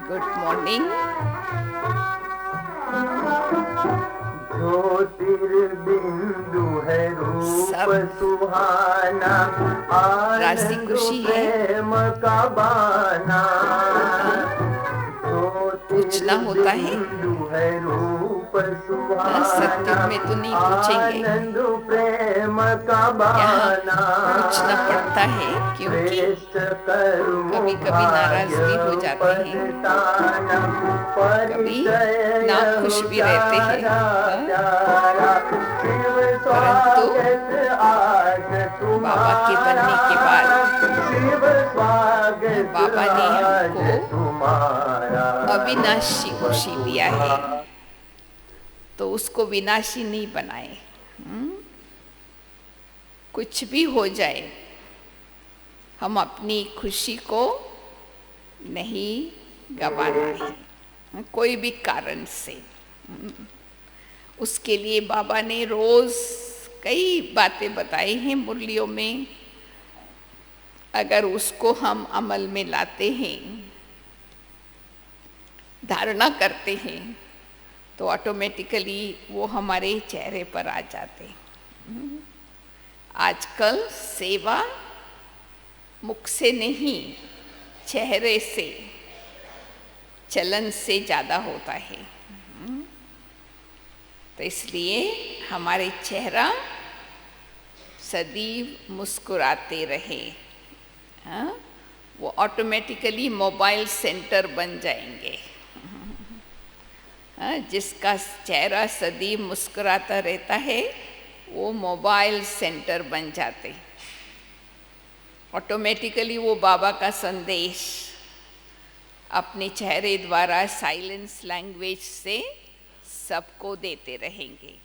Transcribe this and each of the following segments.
Good morning. ज्योतिर्बिंदु है रूप सुहाना, राशि आनंद खुशी है। प्रेम का बाना। पूछना होता है। ज्योतिर्बिंदु है रूप सुहाना, सत्युग में तो नहीं पूछेंगे, आनंद प्रेम का यहाँ बाना। पूछना पड़ता है क्योंकि कभी कभी नाराज भी हो जाते हैं, कभी नाखुश भी रहते हैं। परंतु बाबा के बनने के बाद बाबा ने हमको अविनाशी खुशी दिया है, तो उसको विनाशी नहीं बनाए। कुछ भी हो जाए, हम अपनी खुशी को नहीं गंवाना है कोई भी कारण से। उसके लिए बाबा ने रोज कई बातें बताई हैं मुरलियों में। अगर उसको हम अमल में लाते हैं, धारणा करते हैं, तो ऑटोमेटिकली वो हमारे चेहरे पर आ जाते हैं। आजकल सेवा मुख से नहीं, चेहरे से, चलन से ज़्यादा होता है। तो इसलिए हमारे चेहरा सदैव मुस्कुराते रहे। वो ऑटोमेटिकली मोबाइल सेंटर बन जाएंगे। जिसका चेहरा सदैव मुस्कुराता रहता है, वो मोबाइल सेंटर बन जाते। ऑटोमेटिकली वो बाबा का संदेश अपने चेहरे द्वारा साइलेंस लैंग्वेज से सबको देते रहेंगे।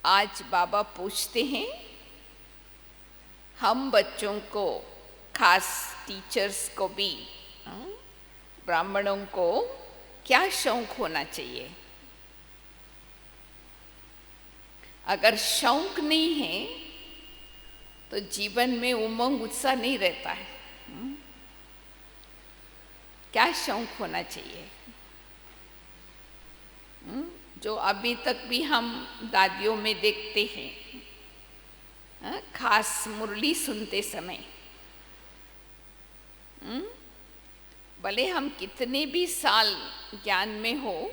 आज बाबा पूछते हैं हम बच्चों को, खास टीचर्स को भी, ब्राह्मणों को क्या शौक होना चाहिए। अगर शौक नहीं है तो जीवन में उमंग उत्साह नहीं रहता है। क्या शौक होना चाहिए? जो अभी तक भी हम दादियों में देखते हैं, खास मुरली सुनते समय, भले हम कितने भी साल ज्ञान में हो,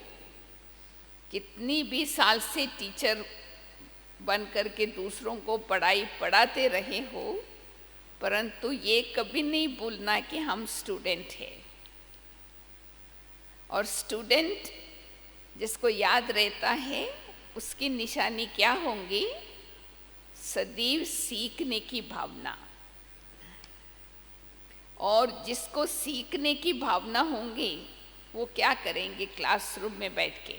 कितनी भी साल से टीचर बन करके दूसरों को पढ़ाई पढ़ाते रहे हो, परंतु ये कभी नहीं भूलना कि हम स्टूडेंट हैं। और स्टूडेंट जिसको याद रहता है, उसकी निशानी क्या होंगी? सदैव सीखने की भावना। और जिसको सीखने की भावना होंगी, वो क्या करेंगे? क्लासरूम में बैठ के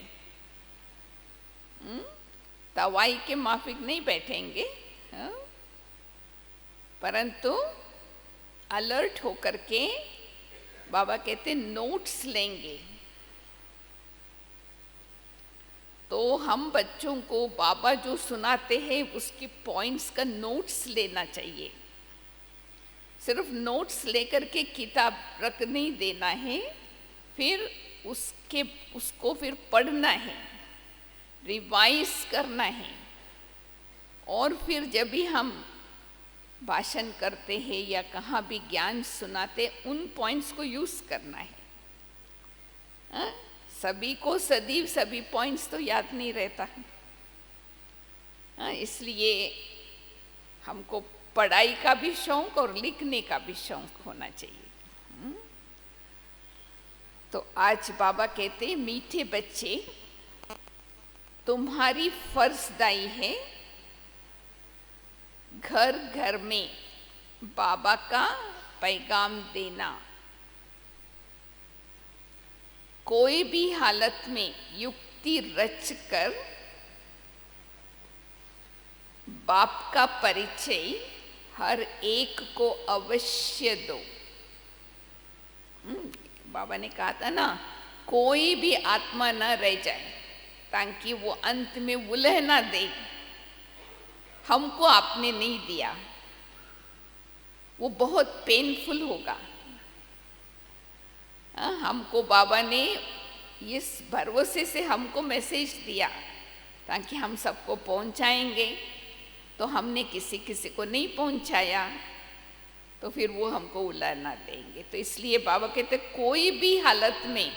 तवाई के माफिक नहीं बैठेंगे, परंतु अलर्ट होकर के, बाबा कहते नोट्स लेंगे। तो हम बच्चों को बाबा जो सुनाते हैं उसके पॉइंट्स का नोट्स लेना चाहिए। सिर्फ नोट्स लेकर के किताब रख नहीं देना है, फिर उसको फिर पढ़ना है, रिवाइज करना है। और फिर जब भी हम भाषण करते हैं या कहाँ भी ज्ञान सुनाते, उन पॉइंट्स को यूज़ करना है। सभी को सदैव सभी पॉइंट्स तो याद नहीं रहता है। इसलिए हमको पढ़ाई का भी शौक और लिखने का भी शौक होना चाहिए। तो आज बाबा कहते, मीठे बच्चे, तुम्हारी फर्जदाई है घर घर में बाबा का पैगाम देना। कोई भी हालत में युक्ति रचकर बाप का परिचय हर एक को अवश्य दो। बाबा ने कहा था ना, कोई भी आत्मा न रह जाए, ताकि वो अंत में उलह ना दे, हमको आपने नहीं दिया। वो बहुत पेनफुल होगा। हमको बाबा ने इस भरोसे से हमको मैसेज दिया ताकि हम सबको पहुंचाएंगे, तो हमने किसी किसी को नहीं पहुंचाया तो फिर वो हमको उलाना देंगे। तो इसलिए बाबा कहते कोई भी हालत में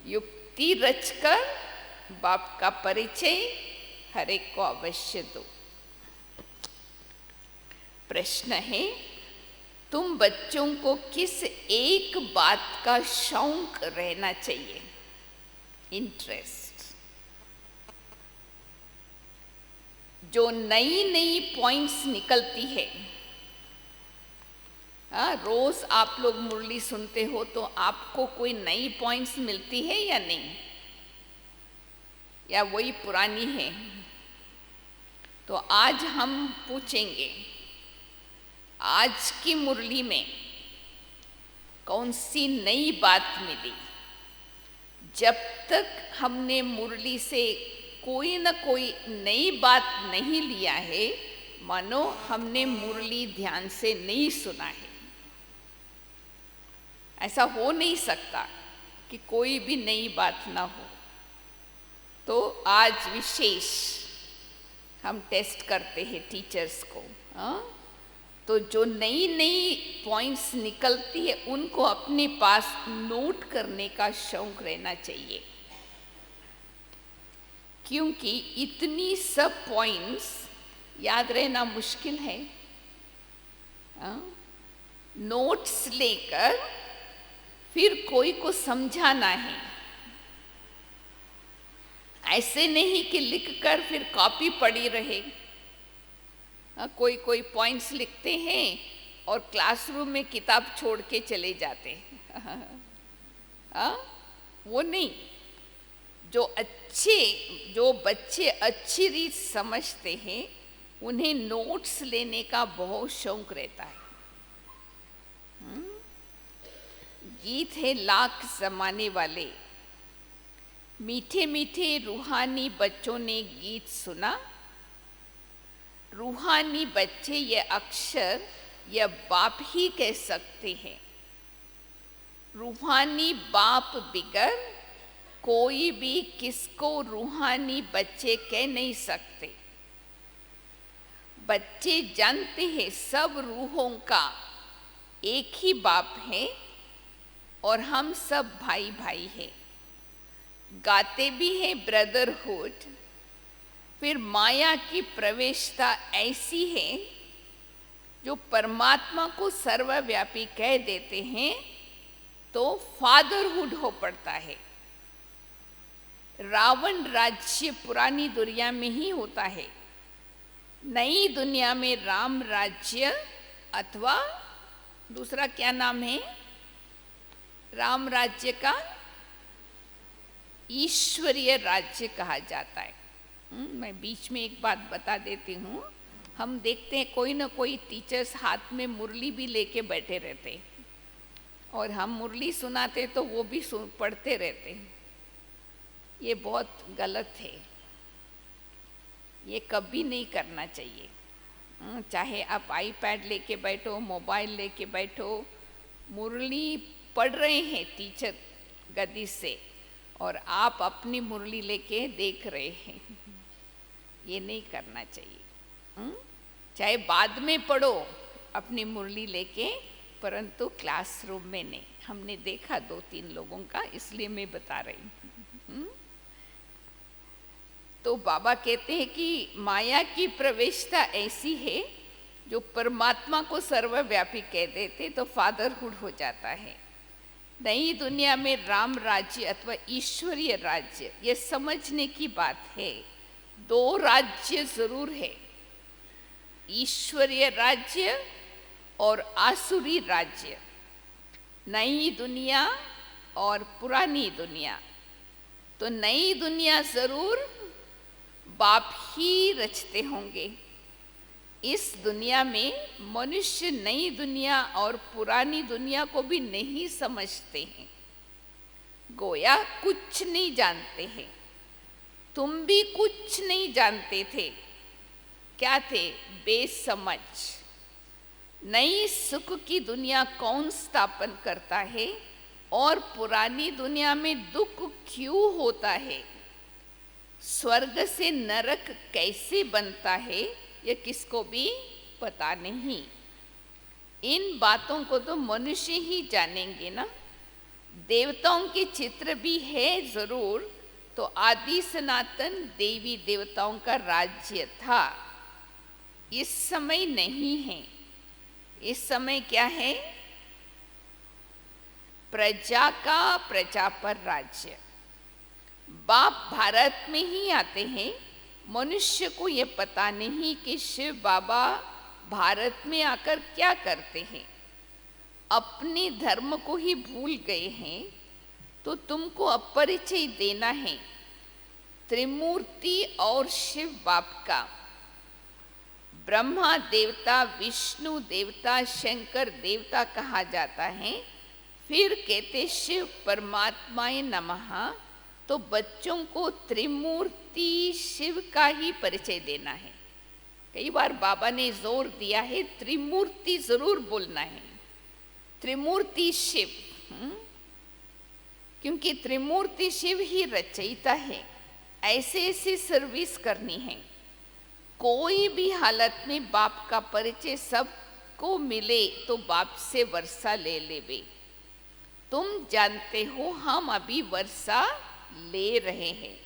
युक्ति रचकर बाप का परिचय हर एक को अवश्य दो। प्रश्न है, तुम बच्चों को किस एक बात का शौक रहना चाहिए? इंटरेस्ट। जो नई नई पॉइंट्स निकलती है, रोज आप लोग मुरली सुनते हो तो आपको कोई नई पॉइंट्स मिलती है या नहीं, या वही पुरानी है? तो आज हम पूछेंगे आज की मुरली में कौन सी नई बात मिली। जब तक हमने मुरली से कोई न कोई नई बात नहीं लिया है, मानो हमने मुरली ध्यान से नहीं सुना है। ऐसा हो नहीं सकता कि कोई भी नई बात ना हो। तो आज विशेष हम टेस्ट करते हैं टीचर्स को। तो जो नई नई पॉइंट्स निकलती है उनको अपने पास नोट करने का शौक रहना चाहिए, क्योंकि इतनी सब पॉइंट्स याद रहना मुश्किल है। नोट्स लेकर फिर कोई को समझाना है, ऐसे नहीं कि लिखकर फिर कॉपी पड़ी रहे। कोई कोई पॉइंट्स लिखते हैं और क्लासरूम में किताब छोड़ के चले जाते हैं। वो नहीं। जो बच्चे अच्छी रीत समझते हैं उन्हें नोट्स लेने का बहुत शौक रहता है। गीत है लाख जमाने वाले, मीठे मीठे रूहानी बच्चों ने गीत सुना। रूहानी बच्चे ये अक्षर या बाप ही कह सकते हैं। रूहानी बाप बिगर कोई भी किसको रूहानी बच्चे कह नहीं सकते। बच्चे जानते हैं सब रूहों का एक ही बाप है और हम सब भाई भाई हैं। गाते भी हैं ब्रदरहुड। फिर माया की प्रवेशता ऐसी है जो परमात्मा को सर्वव्यापी कह देते हैं तो फादरहुड हो पड़ता है। रावण राज्य पुरानी दुनिया में ही होता है, नई दुनिया में राम राज्य अथवा दूसरा क्या नाम है राम राज्य का, ईश्वरीय राज्य कहा जाता है। मैं बीच में एक बात बता देती हूँ। हम देखते हैं कोई ना कोई टीचर्स हाथ में मुरली भी लेके बैठे रहते और हम मुरली सुनाते तो वो भी पढ़ते रहते। ये बहुत गलत है, ये कभी नहीं करना चाहिए। चाहे आप आईपैड लेके बैठो, मोबाइल लेके बैठो, मुरली पढ़ रहे हैं टीचर गद्दी से और आप अपनी मुरली लेके देख रहे हैं, ये नहीं करना चाहिए। चाहे बाद में पढ़ो अपनी मुरली लेके, परंतु क्लासरूम में नहीं। हमने देखा 2-3 लोगों का, इसलिए मैं बता रही हूँ। तो बाबा कहते हैं कि माया की प्रवेशता ऐसी है जो परमात्मा को सर्वव्यापी कह देते तो फादरहुड हो जाता है। नई दुनिया में राम राज्य अथवा ईश्वरीय राज्य, ये समझने की बात है। 2 राज्य जरूर है, ईश्वरीय राज्य और आसुरी राज्य, नई दुनिया और पुरानी दुनिया। तो नई दुनिया जरूर बाप ही रचते होंगे। इस दुनिया में मनुष्य नई दुनिया और पुरानी दुनिया को भी नहीं समझते हैं, गोया कुछ नहीं जानते हैं। तुम भी कुछ नहीं जानते थे, क्या थे? बेसमझ। नई सुख की दुनिया कौन स्थापन करता है और पुरानी दुनिया में दुख क्यों होता है, स्वर्ग से नरक कैसे बनता है, यह किसको भी पता नहीं। इन बातों को तो मनुष्य ही जानेंगे ना। देवताओं के चित्र भी है जरूर, तो आदि सनातन देवी देवताओं का राज्य था। इस समय नहीं है। इस समय क्या है? प्रजा का प्रजा पर राज्य। बाप भारत में ही आते हैं। मनुष्य को ये पता नहीं कि शिव बाबा भारत में आकर क्या करते हैं। अपने धर्म को ही भूल गए हैं। तो तुमको अपरिचय देना है त्रिमूर्ति और शिव बाप का। ब्रह्मा देवता, विष्णु देवता, शंकर देवता कहा जाता है। फिर कहते शिव परमात्माए नमः। तो बच्चों को त्रिमूर्ति शिव का ही परिचय देना है। कई बार बाबा ने जोर दिया है त्रिमूर्ति जरूर बोलना है, त्रिमूर्ति शिव। क्योंकि त्रिमूर्ति शिव ही रचयिता है। ऐसे ऐसे सर्विस करनी है। कोई भी हालत में बाप का परिचय सबको मिले तो बाप से वर्षा ले लेवे। तुम जानते हो हम अभी वर्षा ले रहे हैं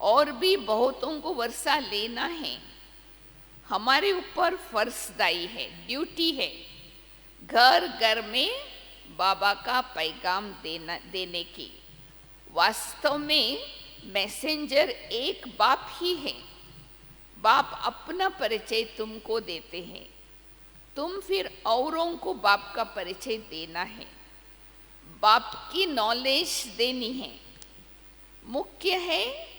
और भी बहुतों को वर्षा लेना है। हमारे ऊपर फर्जदाई है, ड्यूटी है घर घर में बाबा का पैगाम देने की। वास्तव में मैसेंजर एक बाप ही है। बाप अपना परिचय तुमको देते हैं, तुम फिर औरों को बाप का परिचय देना है, बाप की नॉलेज देनी है। मुख्य है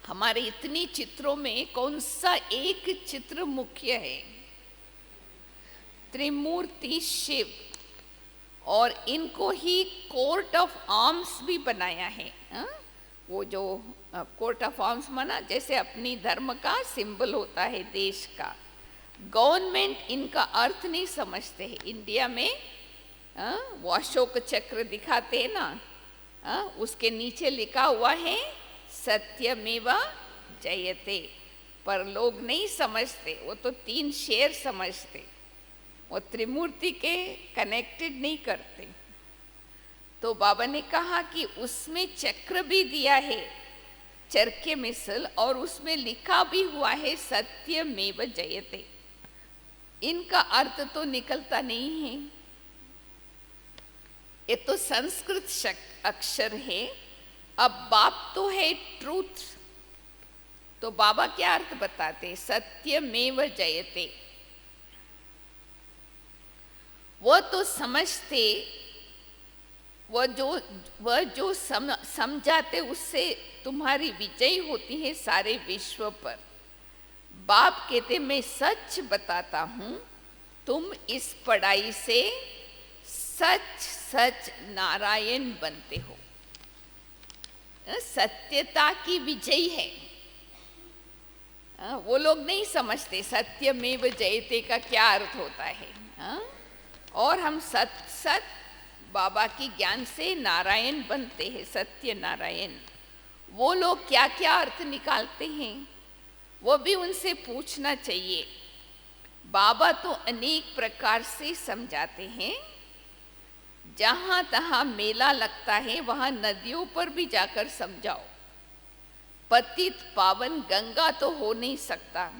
हमारे इतनी चित्रों में कौन सा एक चित्र मुख्य है? त्रिमूर्ति शिव। और इनको ही कोर्ट ऑफ आर्म्स भी बनाया है। वो जो कोर्ट ऑफ आर्म्स माना जैसे अपनी धर्म का सिंबल होता है देश का। गवर्नमेंट इनका अर्थ नहीं समझते हैं। इंडिया में वो अशोक चक्र दिखाते हैं ना, उसके नीचे लिखा हुआ है सत्यमेव जयते। पर लोग नहीं समझते, वो तो 3 शेर समझते, वो त्रिमूर्ति के कनेक्टेड नहीं करते। तो बाबा ने कहा कि उसमें चक्र भी दिया है, चरखे मिसल, और उसमें लिखा भी हुआ है सत्यमेव जयते। इनका अर्थ तो निकलता नहीं है। ये तो संस्कृत अक्षर है। अब बाप तो है ट्रूथ। तो बाबा क्या अर्थ बताते? सत्यमेव जयते। वो तो समझते, वह जो समझाते उससे तुम्हारी विजय होती है सारे विश्व पर। बाप कहते मैं सच बताता हूँ, तुम इस पढ़ाई से सच सच नारायण बनते हो। सत्यता की विजय है। वो लोग नहीं समझते सत्यमेव जयते का क्या अर्थ होता है। और हम सत बाबा की ज्ञान से नारायण बनते हैं, सत्य नारायण। वो लोग क्या क्या अर्थ निकालते हैं वो भी उनसे पूछना चाहिए। बाबा तो अनेक प्रकार से समझाते हैं। जहाँ तहाँ मेला लगता है वहाँ नदियों पर भी जाकर समझाओ। पतित पावन गंगा तो हो नहीं सकता।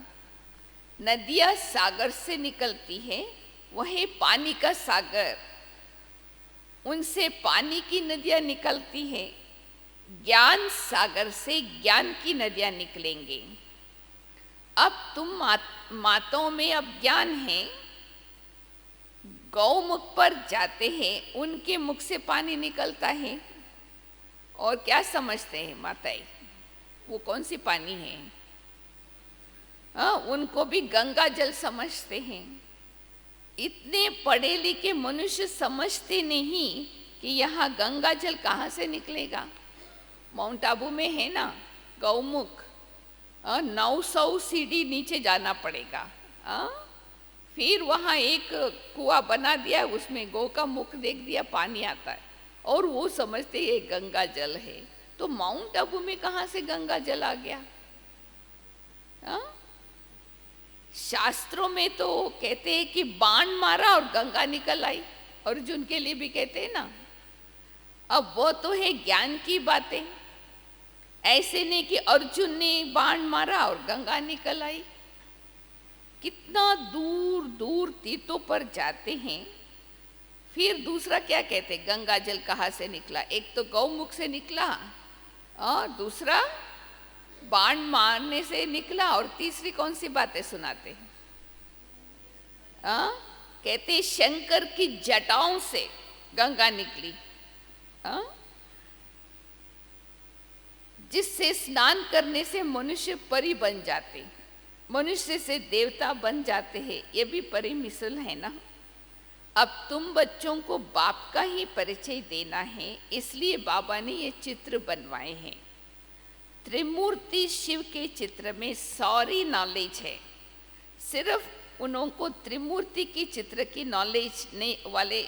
नदियाँ सागर से निकलती है, वही पानी का सागर, उनसे पानी की नदियाँ निकलती है। ज्ञान सागर से ज्ञान की नदियाँ निकलेंगे। अब तुम माताओं में अब ज्ञान है, गौमुख पर जाते हैं, उनके मुख से पानी निकलता है। और क्या समझते हैं माताएं? वो कौन सी पानी है? उनको भी गंगा जल समझते हैं। इतने पढ़े लिखे मनुष्य समझते नहीं कि यहाँ गंगा जल कहाँ से निकलेगा। माउंट आबू में है ना गौमुख, 900 सीढ़ी नीचे जाना पड़ेगा। फिर वहाँ एक कुआं बना दिया, उसमें गौ का मुख देख दिया, पानी आता है और वो समझते ये गंगा जल है। तो माउंट आबू में कहाँ से गंगा जल आ गया? हाँ? शास्त्रों में तो कहते हैं कि बाण मारा और गंगा निकल आई, अर्जुन के लिए भी कहते हैं ना। अब वो तो है ज्ञान की बातें, ऐसे नहीं कि अर्जुन ने बाण मारा और गंगा निकल आई। कितना दूर दूर तीर्थों पर जाते हैं। फिर दूसरा क्या कहते, गंगा जल कहाँ से निकला? एक तो गौमुख से निकला और दूसरा बाण मारने से निकला, और तीसरी कौन सी बातें सुनाते हैं? कहते शंकर की जटाओं से गंगा निकली, जिससे स्नान करने से मनुष्य परी बन जाते, मनुष्य से देवता बन जाते हैं। ये भी परिमिसल है ना। अब तुम बच्चों को बाप का ही परिचय देना है, इसलिए बाबा ने ये चित्र बनवाए हैं। त्रिमूर्ति शिव के चित्र में सारी नॉलेज है, सिर्फ उनको त्रिमूर्ति की चित्र की नॉलेज नहीं, वाले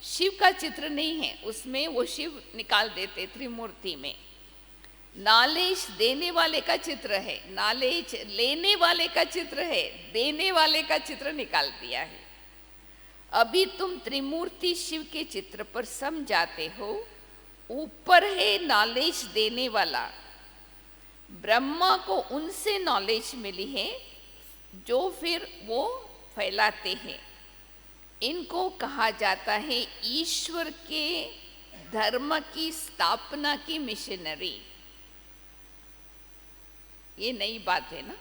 शिव का चित्र नहीं है, उसमें वो शिव निकाल देते त्रिमूर्ति में। नॉलेज देने वाले का चित्र है, नॉलेज लेने वाले का चित्र है, देने वाले का चित्र निकाल दिया है। अभी तुम त्रिमूर्ति शिव के चित्र पर समझाते हो। ऊपर है नॉलेज देने वाला, ब्रह्मा को उनसे नॉलेज मिली है जो फिर वो फैलाते हैं। इनको कहा जाता है ईश्वर के धर्म की स्थापना की मिशनरी। ये नई बात है ना।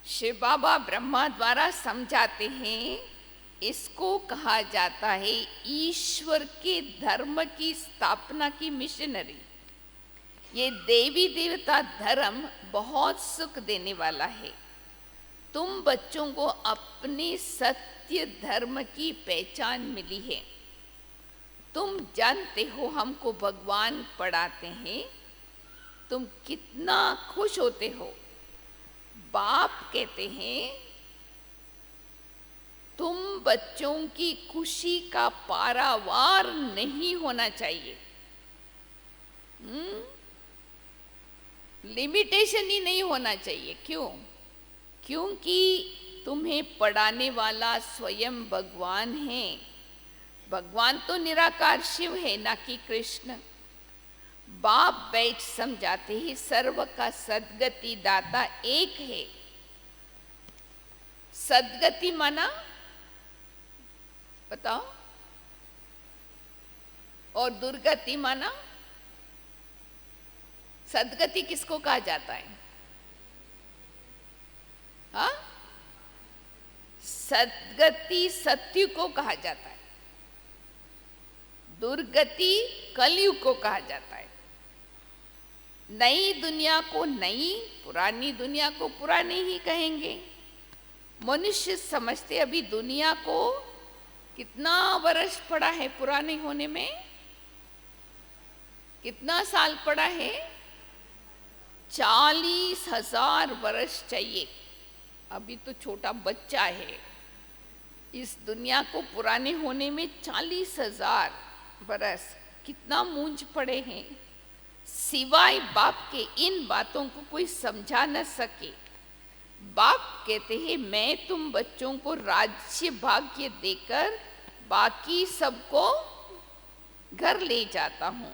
शिव बाबा ब्रह्मा द्वारा समझाते हैं, इसको कहा जाता है ईश्वर के धर्म की स्थापना की मिशनरी। ये देवी देवता धर्म बहुत सुख देने वाला है। तुम बच्चों को अपने सत्य धर्म की पहचान मिली है। तुम जानते हो हमको भगवान पढ़ाते हैं, तुम कितना खुश होते हो। बाप कहते हैं तुम बच्चों की खुशी का पारावार नहीं होना चाहिए। लिमिटेशन ही नहीं होना चाहिए। क्यों? क्योंकि तुम्हें पढ़ाने वाला स्वयं भगवान है। भगवान तो निराकार शिव है, ना कि कृष्ण। बाप बैठ समझाते ही सर्व का सद्गति दाता एक है। सद्गति माना बताओ, और दुर्गति माना? सद्गति किसको कहा जाता है? हाँ, सद्गति सत्य को कहा जाता है, दुर्गति कलयुग को कहा जाता है। नई दुनिया को नई, पुरानी दुनिया को पुरानी ही कहेंगे। मनुष्य समझते अभी दुनिया को कितना वर्ष पड़ा है पुराने होने में? कितना साल पड़ा है? 40,000 वर्ष चाहिए। अभी तो छोटा बच्चा है, इस दुनिया को पुराने होने में 40,000 वर्ष। कितना मूंज पड़े हैं। सिवाय बाप के इन बातों को कोई समझा न सके। बाप कहते हैं मैं तुम बच्चों को राज्य भाग्य देकर बाकी सबको घर ले जाता हूं।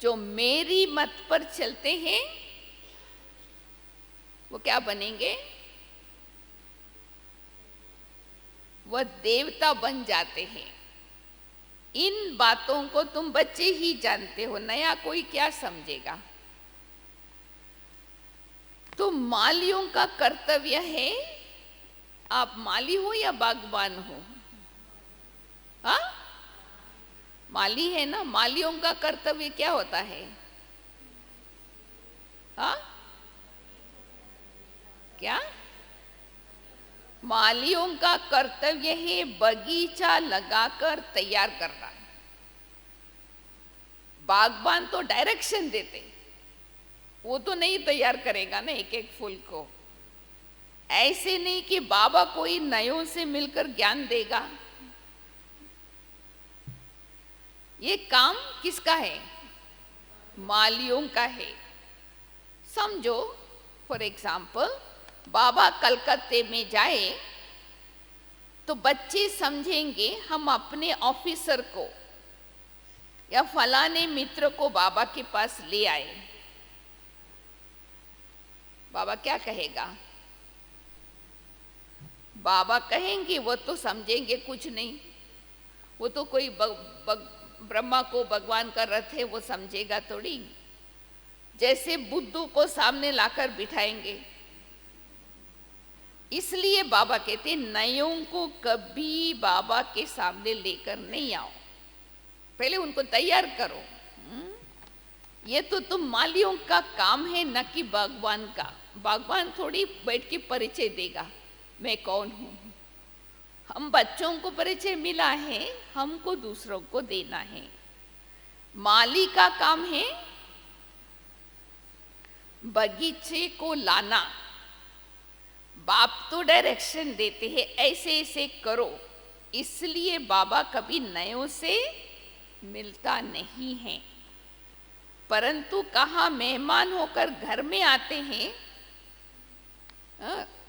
जो मेरी मत पर चलते हैं वो क्या बनेंगे? वह देवता बन जाते हैं। इन बातों को तुम बच्चे ही जानते हो, नया कोई क्या समझेगा। तो मालियों का कर्तव्य है, आप माली हो या बागबान हो? हाँ, माली है ना। मालियों का कर्तव्य क्या होता है? हाँ, क्या? मालियों का कर्तव्य है बगीचा लगाकर तैयार करना। बागबान तो डायरेक्शन देते, वो तो नहीं तैयार करेगा ना एक एक फूल को। ऐसे नहीं कि बाबा कोई नयों से मिलकर ज्ञान देगा। ये काम किसका है? मालियों का है। समझो, फॉर एग्जाम्पल, बाबा कलकत्ते में जाए तो बच्चे समझेंगे हम अपने ऑफिसर को या फलाने मित्र को बाबा के पास ले आए। बाबा क्या कहेगा? बाबा कहेंगे वो तो समझेंगे कुछ नहीं, वो तो कोई ब्रह्मा को भगवान का रथ है, वो समझेगा थोड़ी। जैसे बुद्धू को सामने लाकर बिठाएंगे। इसलिए बाबा कहते नयों को कभी बाबा के सामने लेकर नहीं आओ, पहले उनको तैयार करो। ये तो तुम मालियों का काम है, न कि भगवान का। भगवान थोड़ी बैठ के परिचय देगा मैं कौन हूँ। हम बच्चों को परिचय मिला है, हमको दूसरों को देना है। माली का काम है बगीचे को लाना। बाप तो डायरेक्शन देते हैं, ऐसे ऐसे करो। इसलिए बाबा कभी नयों से मिलता नहीं है, परंतु कहाँ मेहमान होकर घर में आते हैं।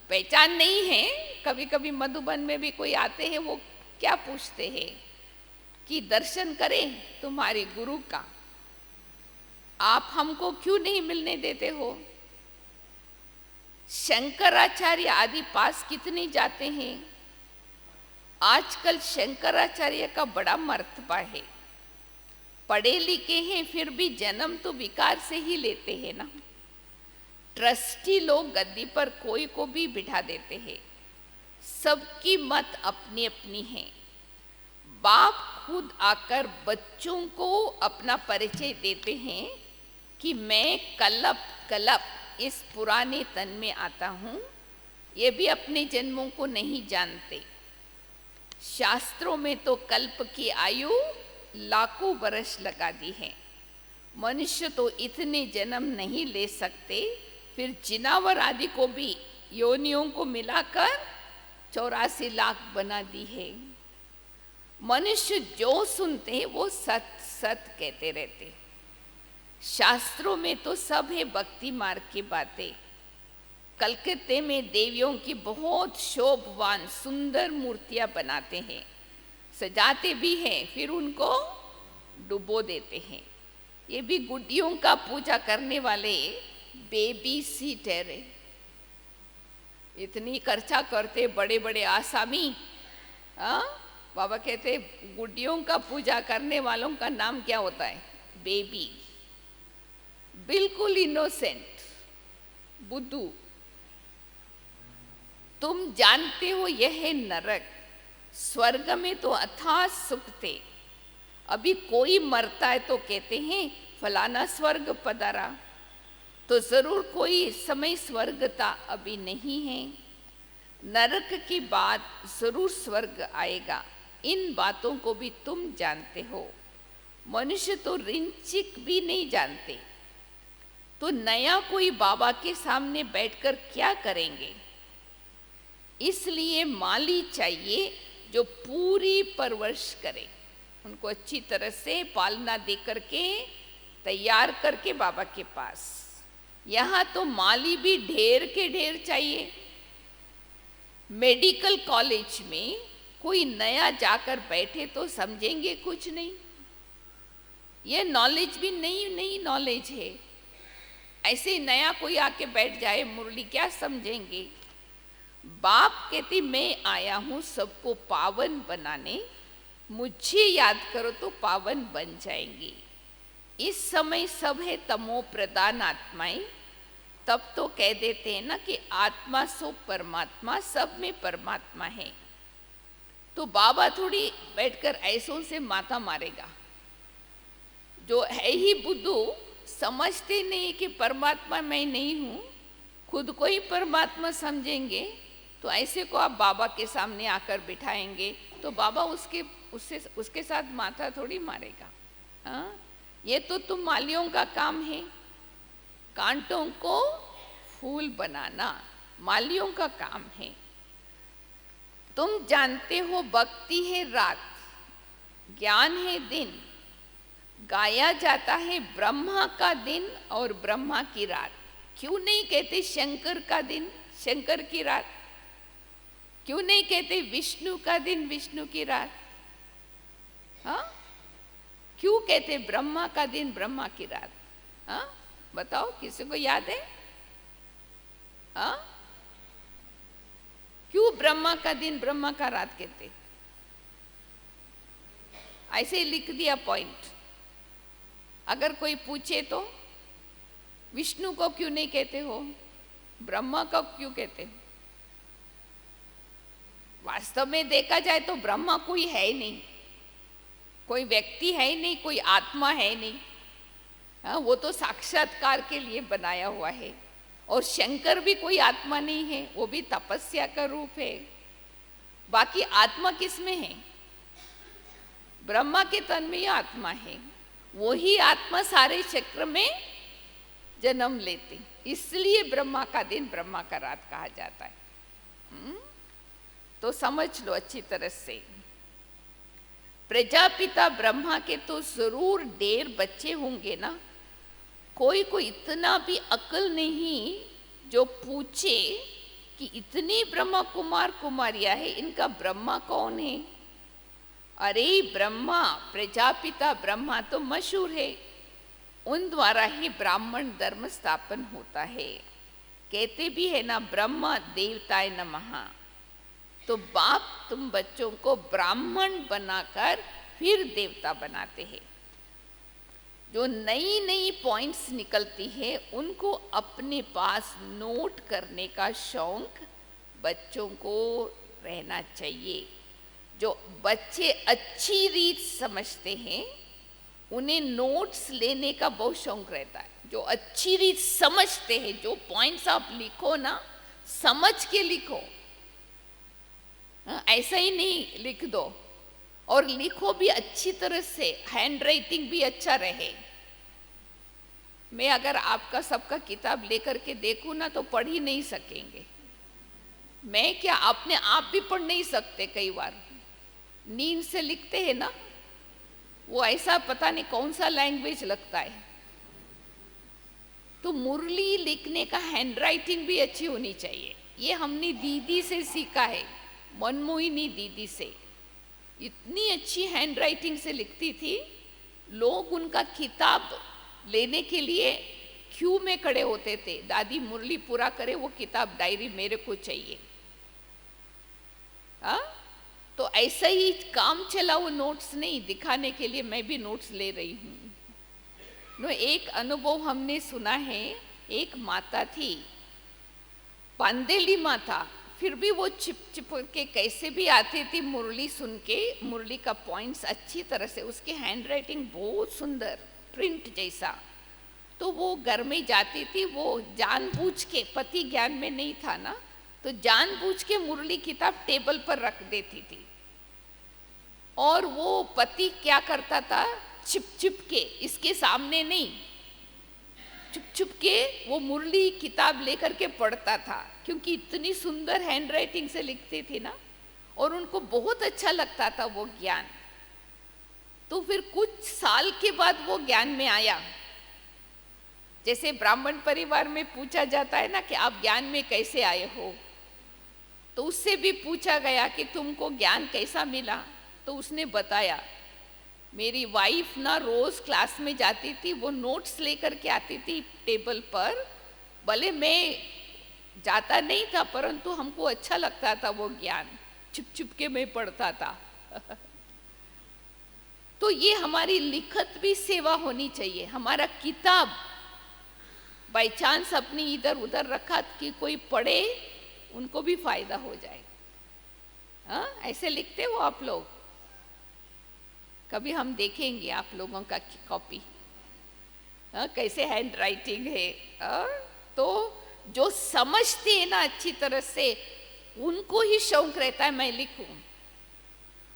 पहचान नहीं है। कभी कभी मधुबन में भी कोई आते हैं, वो क्या पूछते हैं कि दर्शन करें तुम्हारे गुरु का, आप हमको क्यों नहीं मिलने देते हो? शंकराचार्य आदि पास कितने जाते हैं? आजकल शंकराचार्य का बड़ा मर्तबा है। पढ़े लिखे हैं फिर भी जन्म तो विकार से ही लेते हैं ना। ट्रस्टी लोग गद्दी पर कोई को भी बिठा देते हैं, सबकी मत अपनी अपनी है। बाप खुद आकर बच्चों को अपना परिचय देते हैं कि मैं कल्प कल्प इस पुराने तन में आता हूँ। ये भी अपने जन्मों को नहीं जानते। शास्त्रों में तो कल्प की आयु लाखों वर्ष लगा दी है। मनुष्य तो इतने जन्म नहीं ले सकते, फिर जिनावर आदि को भी योनियों को मिलाकर 84 लाख बना दी है। मनुष्य जो सुनते हैं वो सत सत कहते रहते। शास्त्रों में तो सब है भक्ति मार्ग की बातें। कलकत्ते में देवियों की बहुत शोभवान सुंदर मूर्तियां बनाते हैं, सजाते भी हैं, फिर उनको डुबो देते हैं। ये भी गुड्डियों का पूजा करने वाले बेबी सीटर है। इतनी खर्चा करते बड़े बड़े आसामी। बाबा कहते गुड्डियों का पूजा करने वालों का नाम क्या होता है? बेबी। बिल्कुल इनोसेंट, बुद्धू। तुम जानते हो यह है नरक। स्वर्ग में तो अथाह सुख थे। अभी कोई मरता है तो कहते हैं फलाना स्वर्ग पधारा, तो जरूर कोई समय स्वर्ग था, अभी नहीं है। नरक की बात जरूर स्वर्ग आएगा। इन बातों को भी तुम जानते हो। मनुष्य तो रिंचिक भी नहीं जानते, तो नया कोई बाबा के सामने बैठकर क्या करेंगे? इसलिए माली चाहिए जो पूरी परवरिश करे, उनको अच्छी तरह से पालना दे करके तैयार करके बाबा के पास। यहाँ तो माली भी ढेर के ढेर चाहिए। मेडिकल कॉलेज में कोई नया जाकर बैठे तो समझेंगे कुछ नहीं। ये नॉलेज भी नई नॉलेज है। ऐसे नया कोई आके बैठ जाए मुरली, क्या समझेंगे? बाप कहते मैं आया हूँ सबको पावन बनाने, मुझे याद करो तो पावन बन जाएंगी। इस समय सब है तमो प्रधान आत्माएं, तब तो कह देते हैं ना कि आत्मा सो परमात्मा, सब में परमात्मा है। तो बाबा थोड़ी बैठकर ऐसों से माथा मारेगा। जो है ही बुद्धू, समझते नहीं कि परमात्मा मैं नहीं हूँ, खुद को ही परमात्मा समझेंगे, तो ऐसे को आप बाबा के सामने आकर बिठाएंगे तो बाबा उसके साथ माथा थोड़ी मारेगा। हाँ, ये तो तुम मालियों का काम है, कांटों को फूल बनाना। मालियों का काम है। तुम जानते हो भक्ति है रात, ज्ञान है दिन, गाया जाता है ब्रह्मा का दिन और ब्रह्मा की रात। क्यों नहीं कहते शंकर का दिन, शंकर की रात? क्यों नहीं कहते विष्णु का दिन, विष्णु की रात? हाँ, क्यों कहते ब्रह्मा का दिन, ब्रह्मा की रात? हाँ, बताओ, किसी को याद है? हाँ, क्यों ब्रह्मा का दिन, ब्रह्मा का रात कहते? ऐसे ही लिख दिया पॉइंट। अगर कोई पूछे तो विष्णु को क्यों नहीं कहते हो, ब्रह्मा को क्यों कहते हो? वास्तव में देखा जाए तो ब्रह्मा कोई है ही नहीं, कोई व्यक्ति है ही नहीं, कोई आत्मा है नहीं। हाँ, वो तो साक्षात्कार के लिए बनाया हुआ है। और शंकर भी कोई आत्मा नहीं है, वो भी तपस्या का रूप है। बाकी आत्मा किस में है? ब्रह्मा के तन में ही आत्मा है। वही आत्मा सारे चक्र में जन्म लेती, इसलिए ब्रह्मा का दिन, ब्रह्मा का रात कहा जाता है। तो समझ लो अच्छी तरह से। प्रजापिता ब्रह्मा के तो जरूर ढेर बच्चे होंगे ना। कोई को इतना भी अक्ल नहीं जो पूछे कि इतनी ब्रह्मा कुमार कुमारियां है, इनका ब्रह्मा कौन है? अरे ब्रह्मा, प्रजापिता ब्रह्मा तो मशहूर है, उन द्वारा ही ब्राह्मण धर्म स्थापन होता है। कहते भी है ना, ब्रह्मा देवताय नमः। तो बाप तुम बच्चों को ब्राह्मण बनाकर फिर देवता बनाते हैं। जो नई नई पॉइंट्स निकलती है उनको अपने पास नोट करने का शौक बच्चों को रहना चाहिए। जो बच्चे अच्छी रीत समझते हैं उन्हें नोट्स लेने का बहुत शौक रहता है। जो अच्छी रीत समझते हैं, जो पॉइंट्स आप लिखो ना, समझ के लिखो, ऐसा ही नहीं लिख दो। और लिखो भी अच्छी तरह से, हैंड राइटिंग भी अच्छा रहे। मैं अगर आपका सबका किताब लेकर के देखूं ना तो पढ़ ही नहीं सकेंगे। मैं क्या, अपने आप भी पढ़ नहीं सकते। कई बार नींद से लिखते हैं ना, वो ऐसा पता नहीं कौन सा लैंग्वेज लगता है। तो मुरली लिखने का हैंड राइटिंग भी अच्छी होनी चाहिए। ये हमने दीदी से सीखा है, मनमोहिनी दीदी से। इतनी अच्छी हैंड राइटिंग से लिखती थी, लोग उनका किताब लेने के लिए क्यू में खड़े होते थे। दादी मुरली पूरा करे, वो किताब डायरी मेरे को चाहिए। हाँ, तो ऐसा ही काम चला, वो नोट्स नहीं दिखाने के लिए मैं भी नोट्स ले रही हूँ। एक अनुभव हमने सुना है। एक माता थी, पांदेली माता, फिर भी वो चिप चिप के कैसे भी आती थी मुरली सुन के। मुरली का पॉइंट्स अच्छी तरह से, उसकी हैंड राइटिंग बहुत सुंदर, प्रिंट जैसा। तो वो घर में जाती थी, वो जानबूझ के, पति ज्ञान में नहीं था ना, तो जानबूझ के मुरली किताब टेबल पर रख देती थी। और वो पति क्या करता था, छिप छिप के, इसके सामने नहीं, चुप चुप के वो मुरली किताब लेकर के पढ़ता था। क्योंकि इतनी सुंदर हैंड राइटिंग से लिखती थी ना, और उनको बहुत अच्छा लगता था वो ज्ञान। तो फिर कुछ साल के बाद वो ज्ञान में आया। जैसे ब्राह्मण परिवार में पूछा जाता है ना कि आप ज्ञान में कैसे आए हो, तो उससे भी पूछा गया कि तुमको ज्ञान कैसा मिला। तो उसने बताया, मेरी वाइफ ना रोज क्लास में जाती थी, वो नोट्स लेकर के आती थी टेबल पर। भले मैं जाता नहीं था, परंतु हमको अच्छा लगता था वो ज्ञान, छुप छुप के मैं पढ़ता था। तो ये हमारी लिखत भी सेवा होनी चाहिए। हमारा किताब बाई चांस अपनी इधर उधर रखा कि कोई पढ़े, उनको भी फायदा हो जाए। हाँ, ऐसे लिखते हो आप लोग? कभी हम देखेंगे आप लोगों का कॉपी, कैसे हैंड राइटिंग है। तो जो समझते हैं ना अच्छी तरह से, उनको ही शौक रहता है मैं लिखूं।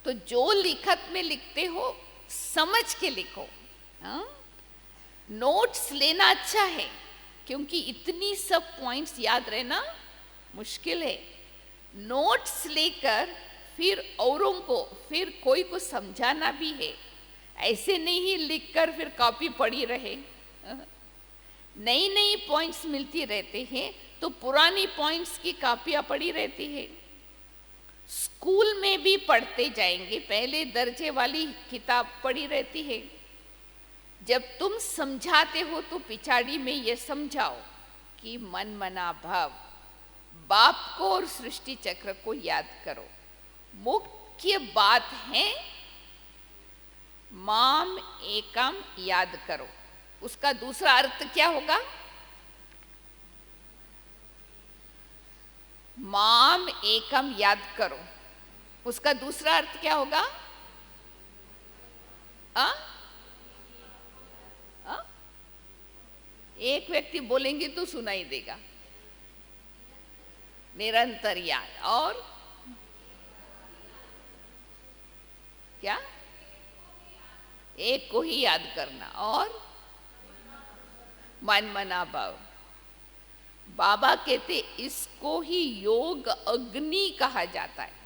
तो जो लिखत में लिखते हो समझ के लिखो। नोट्स लेना अच्छा है, क्योंकि इतनी सब पॉइंट्स याद रहना मुश्किल है। नोट्स लेकर फिर औरों को, फिर कोई को समझाना भी है। ऐसे नहीं ही लिखकर फिर कॉपी पड़ी रहे। नई नई पॉइंट्स मिलती रहते हैं तो पुरानी पॉइंट्स की कॉपियाँ पड़ी रहती है। स्कूल में भी पढ़ते जाएंगे, पहले दर्जे वाली किताब पड़ी रहती है। जब तुम समझाते हो तो पिछाड़ी में ये समझाओ कि मन मना भाव, बाप को और सृष्टि चक्र को याद करो। मुख्य बात है माम एकम याद करो। उसका दूसरा अर्थ क्या होगा? माम एकम याद करो, उसका दूसरा अर्थ क्या होगा? आ? आ? एक व्यक्ति बोलेंगे तो सुनाई देगा। निरंतर याद। और क्या? एक को ही याद करना। और मन मना भाव। बाबा कहते इसको ही योग अग्नि कहा जाता है।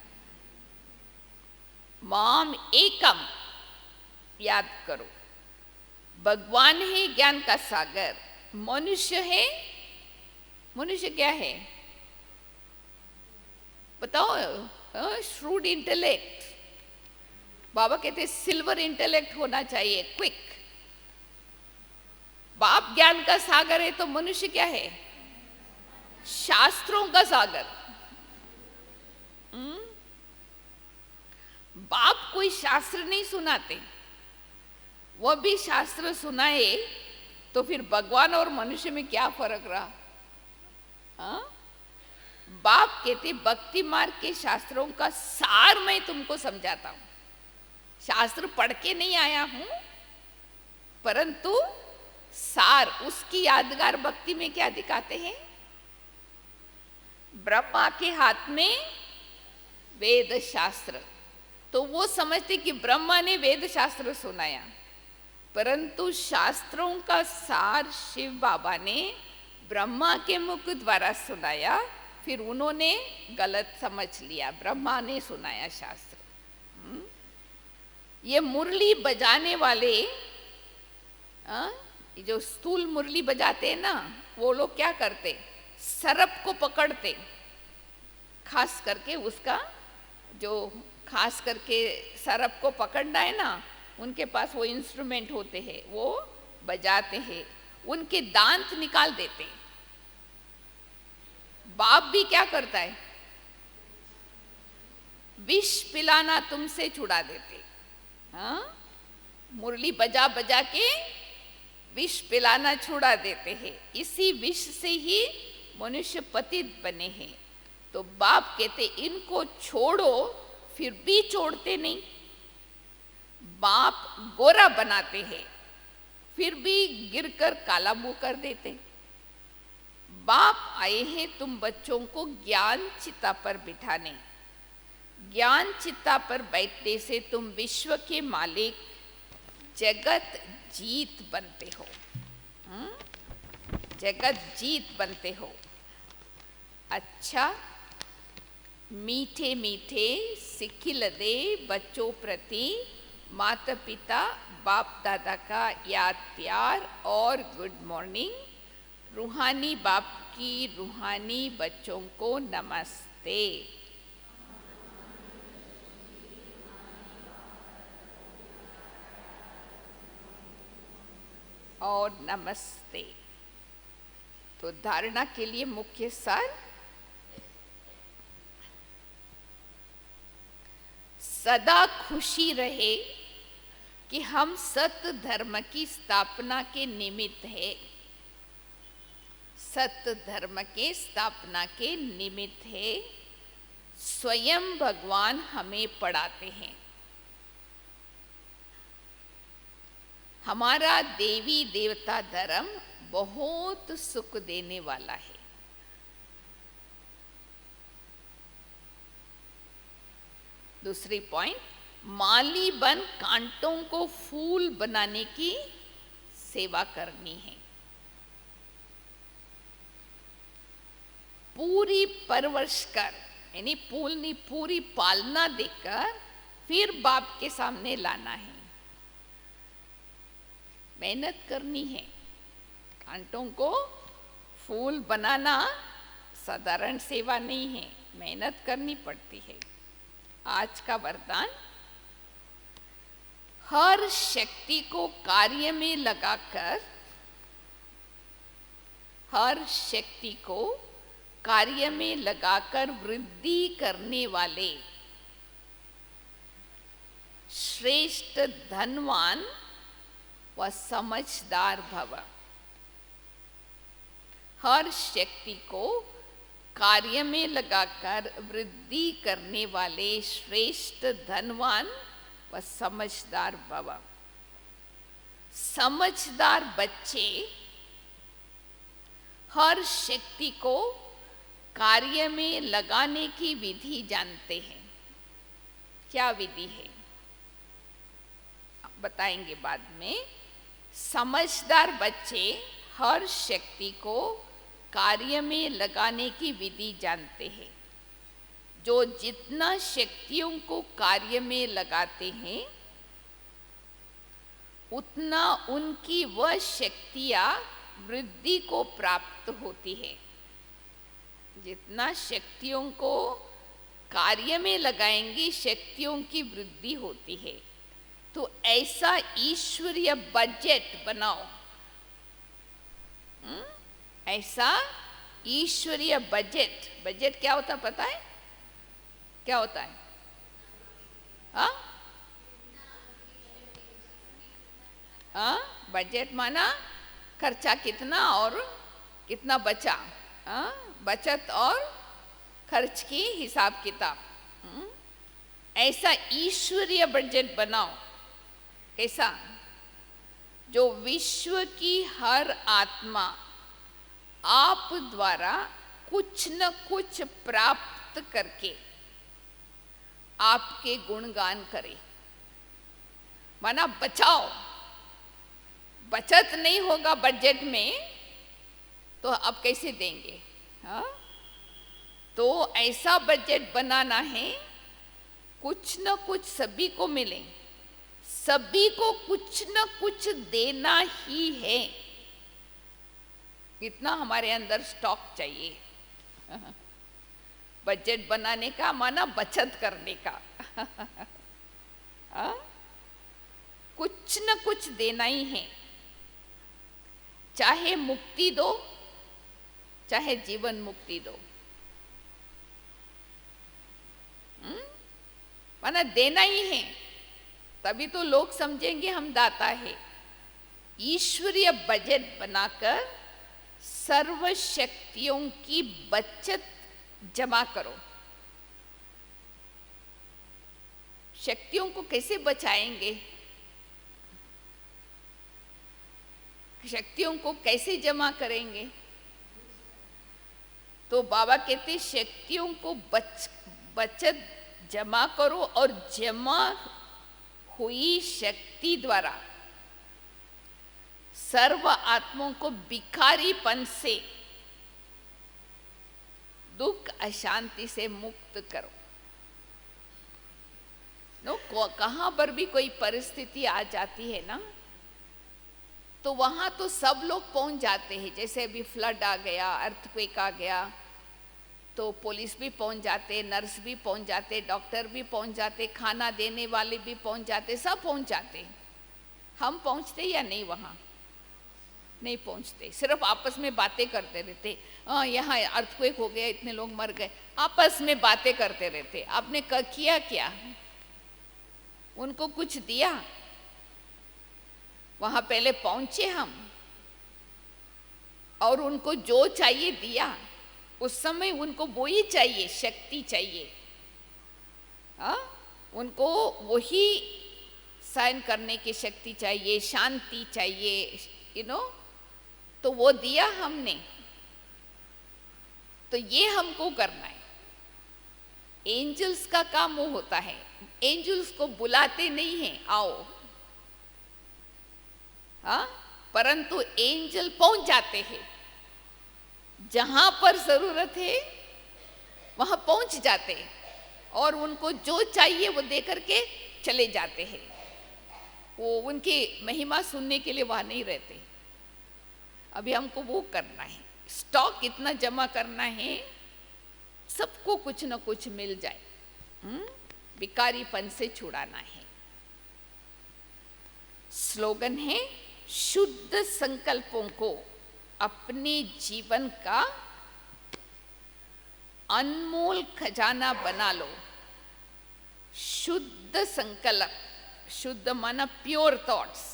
माम एकम याद करो। भगवान है ज्ञान का सागर, मनुष्य है। मनुष्य क्या है बताओ? Shrewd intellect. बाबा कहते सिल्वर इंटेलेक्ट होना चाहिए, क्विक। बाप ज्ञान का सागर है तो मनुष्य क्या है? शास्त्रों का सागर। बाप कोई शास्त्र नहीं सुनाते, वह भी शास्त्र सुनाए तो फिर भगवान और मनुष्य में क्या फर्क रहा? बाप कहते भक्ति मार्ग के शास्त्रों का सार मैं तुमको समझाता हूं। शास्त्र पढ़ के नहीं आया हूं, परंतु सार उसकी यादगार भक्ति में क्या दिखाते हैं? ब्रह्मा के हाथ में वेद शास्त्र, तो वो समझते कि ब्रह्मा ने वेद शास्त्र सुनाया, परंतु शास्त्रों का सार शिव बाबा ने ब्रह्मा के मुख द्वारा सुनाया। फिर उन्होंने गलत समझ लिया, ब्रह्मा ने सुनाया शास्त्र। ये मुरली बजाने वाले, जो स्थूल मुरली बजाते हैं ना, वो लोग क्या करते? सरप को पकड़ते, खास करके उसका जो खास करके सरप को पकड़ना है ना, उनके पास वो इंस्ट्रूमेंट होते हैं, वो बजाते हैं, उनके दांत निकाल देते। बाप भी क्या करता है? विष पिलाना तुमसे छुड़ा देते। मुरली बजा बजा के विष पिलाना छुड़ा देते हैं। इसी विष से ही मनुष्य पतित बने हैं। तो बाप कहते इनको छोड़ो, फिर भी छोड़ते नहीं। बाप गोरा बनाते हैं, फिर भी गिरकर काला मुंह कर देते। बाप आए हैं तुम बच्चों को ज्ञान चिता पर बिठाने। ज्ञान चिता पर बैठने से तुम विश्व के मालिक, जगत जीत बनते हो। जगत जीत बनते हो। अच्छा, मीठे मीठे सिखिलदे बच्चों प्रति माता पिता बाप दादा का याद प्यार और गुड मॉर्निंग। रूहानी बाप की रूहानी बच्चों को नमस्ते। और नमस्ते। तो धारणा के लिए मुख्य सार, सदा खुशी रहे कि हम सत्य धर्म की स्थापना के निमित्त है। सत्य धर्म के स्थापना के निमित्त है। स्वयं भगवान हमें पढ़ाते हैं। हमारा देवी देवता धर्म बहुत सुख देने वाला है। दूसरी पॉइंट, माली बन कांटों को फूल बनाने की सेवा करनी है। पूरी परवरिश कर, यानी पूरी पूरी पालना देकर फिर बाप के सामने लाना है। मेहनत करनी है। कांटों को फूल बनाना साधारण सेवा नहीं है, मेहनत करनी पड़ती है। आज का वरदान, हर शक्ति को कार्य में लगाकर, हर शक्ति को कार्य में लगाकर वृद्धि करने वाले श्रेष्ठ धनवान व समझदार भव। हर शक्ति को कार्य में लगाकर वृद्धि करने वाले श्रेष्ठ धनवान व समझदार भव। समझदार बच्चे हर शक्ति को कार्य में लगाने की विधि जानते हैं। क्या विधि है बताएंगे बाद में। समझदार बच्चे हर शक्ति को कार्य में लगाने की विधि जानते हैं। जो जितना शक्तियों को कार्य में लगाते हैं उतना उनकी वह शक्तियां वृद्धि को प्राप्त होती है। जितना शक्तियों को कार्य में लगाएंगी शक्तियों की वृद्धि होती है। तो ऐसा ईश्वरीय बजट बनाओ। ऐसा ईश्वरीय बजट। बजट क्या होता पता है? क्या होता है? हाँ हाँ, बजट माना खर्चा कितना और कितना बचा। हाँ, बचत और खर्च की हिसाब किताब। ऐसा ईश्वरीय बजट बनाओ। कैसा? जो विश्व की हर आत्मा आप द्वारा कुछ न कुछ प्राप्त करके आपके गुणगान करे। माना बचाओ। बचत नहीं होगा बजट में तो आप कैसे देंगे? हाँ, तो ऐसा बजट बनाना है कुछ न कुछ सभी को मिले, सभी को कुछ न कुछ देना ही है। इतना हमारे अंदर स्टॉक चाहिए। बजट बनाने का माना बचत करने का। कुछ न कुछ देना ही है। चाहे मुक्ति दो, चाहे जीवन मुक्ति दो, माना देना ही है। तभी तो लोग समझेंगे हम दाता है। ईश्वरीय बजट बनाकर सर्व शक्तियों की बचत जमा करो। शक्तियों को कैसे बचाएंगे? शक्तियों को कैसे जमा करेंगे? तो बाबा कहते शक्तियों को बचत जमा करो और जमा हुई शक्ति द्वारा सर्व आत्माओं को भिखारीपन से, दुख अशांति से मुक्त करो। कहां पर भी कोई परिस्थिति आ जाती है ना, तो वहां तो सब लोग पहुंच जाते हैं। जैसे अभी फ्लड आ गया, अर्थक्वेक आ गया, तो पुलिस भी पहुंच जाते, नर्स भी पहुंच जाते, डॉक्टर भी पहुंच जाते, खाना देने वाले भी पहुंच जाते, सब पहुंच जाते। हम पहुंचते या नहीं? वहां नहीं पहुंचते, सिर्फ आपस में बातें करते रहते। यहाँ अर्थक्वेक हो गया, इतने लोग मर गए, आपस में बातें करते रहते। आपने किया क्या? उनको कुछ दिया? वहां पहले पहुंचे हम और उनको जो चाहिए दिया। उस समय उनको वो ही चाहिए, शक्ति चाहिए। उनको वही सहन करने की शक्ति चाहिए, शांति चाहिए, तो वो दिया हमने। तो ये हमको करना है। एंजल्स का काम वो होता है। एंजल्स को बुलाते नहीं हैं आओ, परंतु एंजल पहुंच जाते हैं। जहां पर जरूरत है वहां पहुंच जाते हैं और उनको जो चाहिए वो दे करके चले जाते हैं। वो उनकी महिमा सुनने के लिए वहां नहीं रहते। अभी हमको वो करना है, स्टॉक इतना जमा करना है सबको कुछ न कुछ मिल जाए, भिखारीपन से छुड़ाना है। स्लोगन है, शुद्ध संकल्पों को अपने जीवन का अनमोल खजाना बना लो। शुद्ध संकल्प, शुद्ध माना प्योर थॉट्स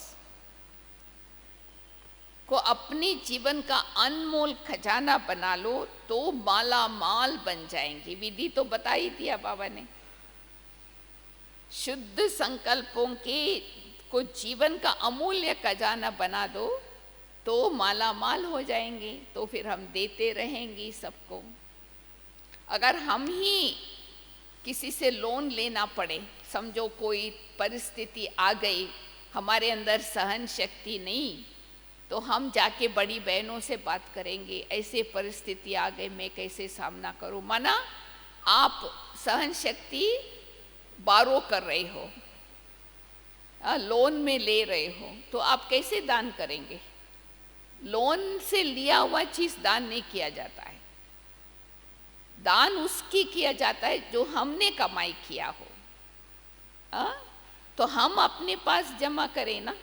को अपने जीवन का अनमोल खजाना बना लो तो माला माल बन जाएंगे। विधि तो बता ही दिया बाबा ने। शुद्ध संकल्पों के को जीवन का अमूल्य खजाना बना दो तो माला माल हो जाएंगे। तो फिर हम देते रहेंगे सबको। अगर हम ही किसी से लोन लेना पड़े, समझो कोई परिस्थिति आ गई, हमारे अंदर सहन शक्ति नहीं, तो हम जाके बड़ी बहनों से बात करेंगे, ऐसे परिस्थिति आ गई मैं कैसे सामना करूं। माना आप सहन शक्ति बारो कर रहे हो, लोन में ले रहे हो, तो आप कैसे दान करेंगे? लोन से लिया हुआ चीज दान नहीं किया जाता है। दान उसकी किया जाता है जो हमने कमाई किया हो। तो हम अपने पास जमा करें ना।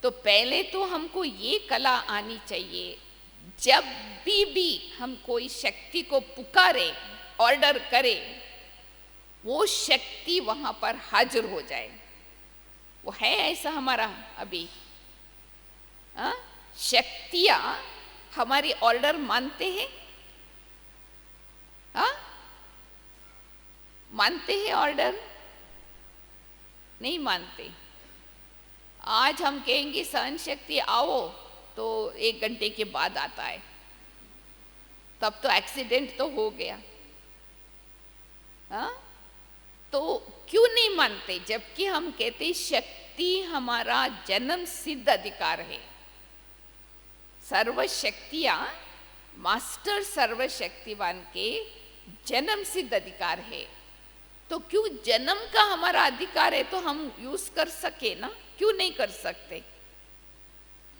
तो पहले तो हमको ये कला आनी चाहिए, जब भी हम कोई शक्ति को पुकारे, ऑर्डर करें, वो शक्ति वहां पर हाजिर हो जाए। वो है ऐसा हमारा अभी। शक्तियां हमारी ऑर्डर मानते हैं, मानते हैं ऑर्डर? नहीं मानते। आज हम कहेंगे सहन शक्ति आओ, तो 1 घंटे के बाद आता है, तब तो एक्सीडेंट तो हो गया। तो क्यों नहीं मानते? जबकि हम कहते शक्ति हमारा जन्म सिद्ध अधिकार है। सर्वशक्तियां मास्टर सर्वशक्तिवान के जन्म सिद्ध अधिकार है। तो क्यों जन्म का हमारा अधिकार है तो हम यूज कर सके ना, क्यों नहीं कर सकते?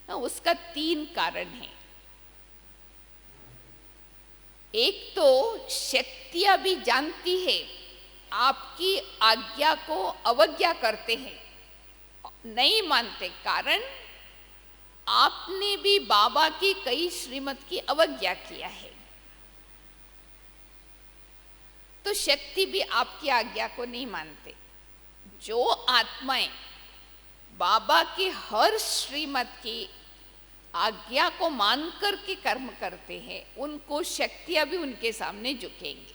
उसका 3 कारण है। एक तो शक्तियां भी जानती है आपकी आज्ञा को अवज्ञा करते हैं, नहीं मानते, कारण आपने भी बाबा की कई श्रीमत की अवज्ञा किया है। तो शक्ति भी आपकी आज्ञा को नहीं मानते। जो आत्माएं बाबा की हर श्रीमत की आज्ञा को मानकर के कर्म करते हैं, उनको शक्तियां भी उनके सामने झुकेंगी।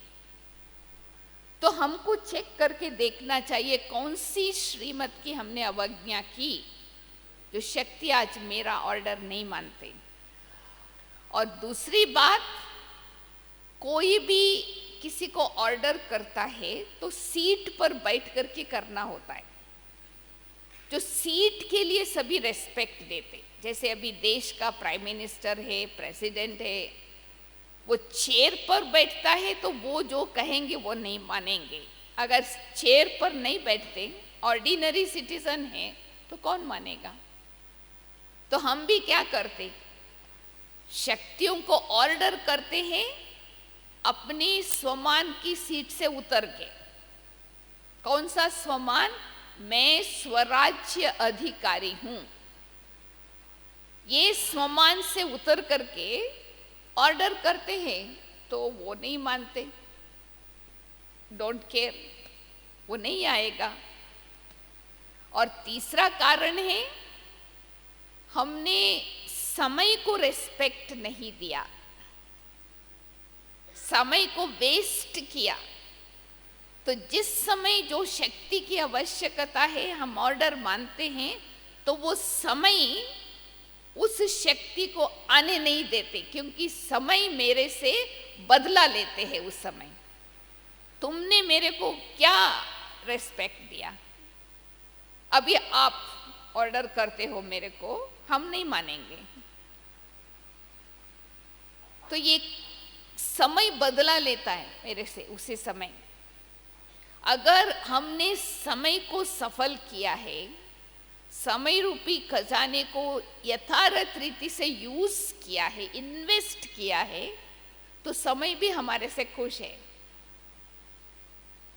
तो हमको चेक करके देखना चाहिए कौन सी श्रीमत की हमने अवज्ञा की, जो शक्ति आज मेरा ऑर्डर नहीं मानते। और दूसरी बात, कोई भी किसी को ऑर्डर करता है तो सीट पर बैठ करके करना होता है। जो सीट के लिए सभी रेस्पेक्ट देते, जैसे अभी देश का प्राइम मिनिस्टर है, प्रेसिडेंट है, वो चेयर पर बैठता है तो वो जो कहेंगे वो नहीं मानेंगे। अगर चेयर पर नहीं बैठते, ऑर्डिनरी सिटीजन है, तो कौन मानेगा? तो हम भी क्या करते, शक्तियों को ऑर्डर करते हैं अपनी स्वमान की सीट से उतर के। कौन सा स्वमान? मैं स्वराज्य अधिकारी हूं। ये स्वमान से उतर करके ऑर्डर करते हैं तो वो नहीं मानते, डोंट केयर, वो नहीं आएगा। और तीसरा कारण है, हमने समय को रेस्पेक्ट नहीं दिया, समय को वेस्ट किया। तो जिस समय जो शक्ति की आवश्यकता है हम ऑर्डर मानते हैं, तो वो समय उस शक्ति को आने नहीं देते, क्योंकि समय मेरे से बदला लेते हैं। उस समय तुमने मेरे को क्या रेस्पेक्ट दिया? अभी आप ऑर्डर करते हो मेरे को, हम नहीं मानेंगे। तो ये समय बदला लेता है मेरे से उसी समय। अगर हमने समय को सफल किया है, समय रूपी खजाने को यथार्थ रीति से यूज किया है, इन्वेस्ट किया है, तो समय भी हमारे से खुश है।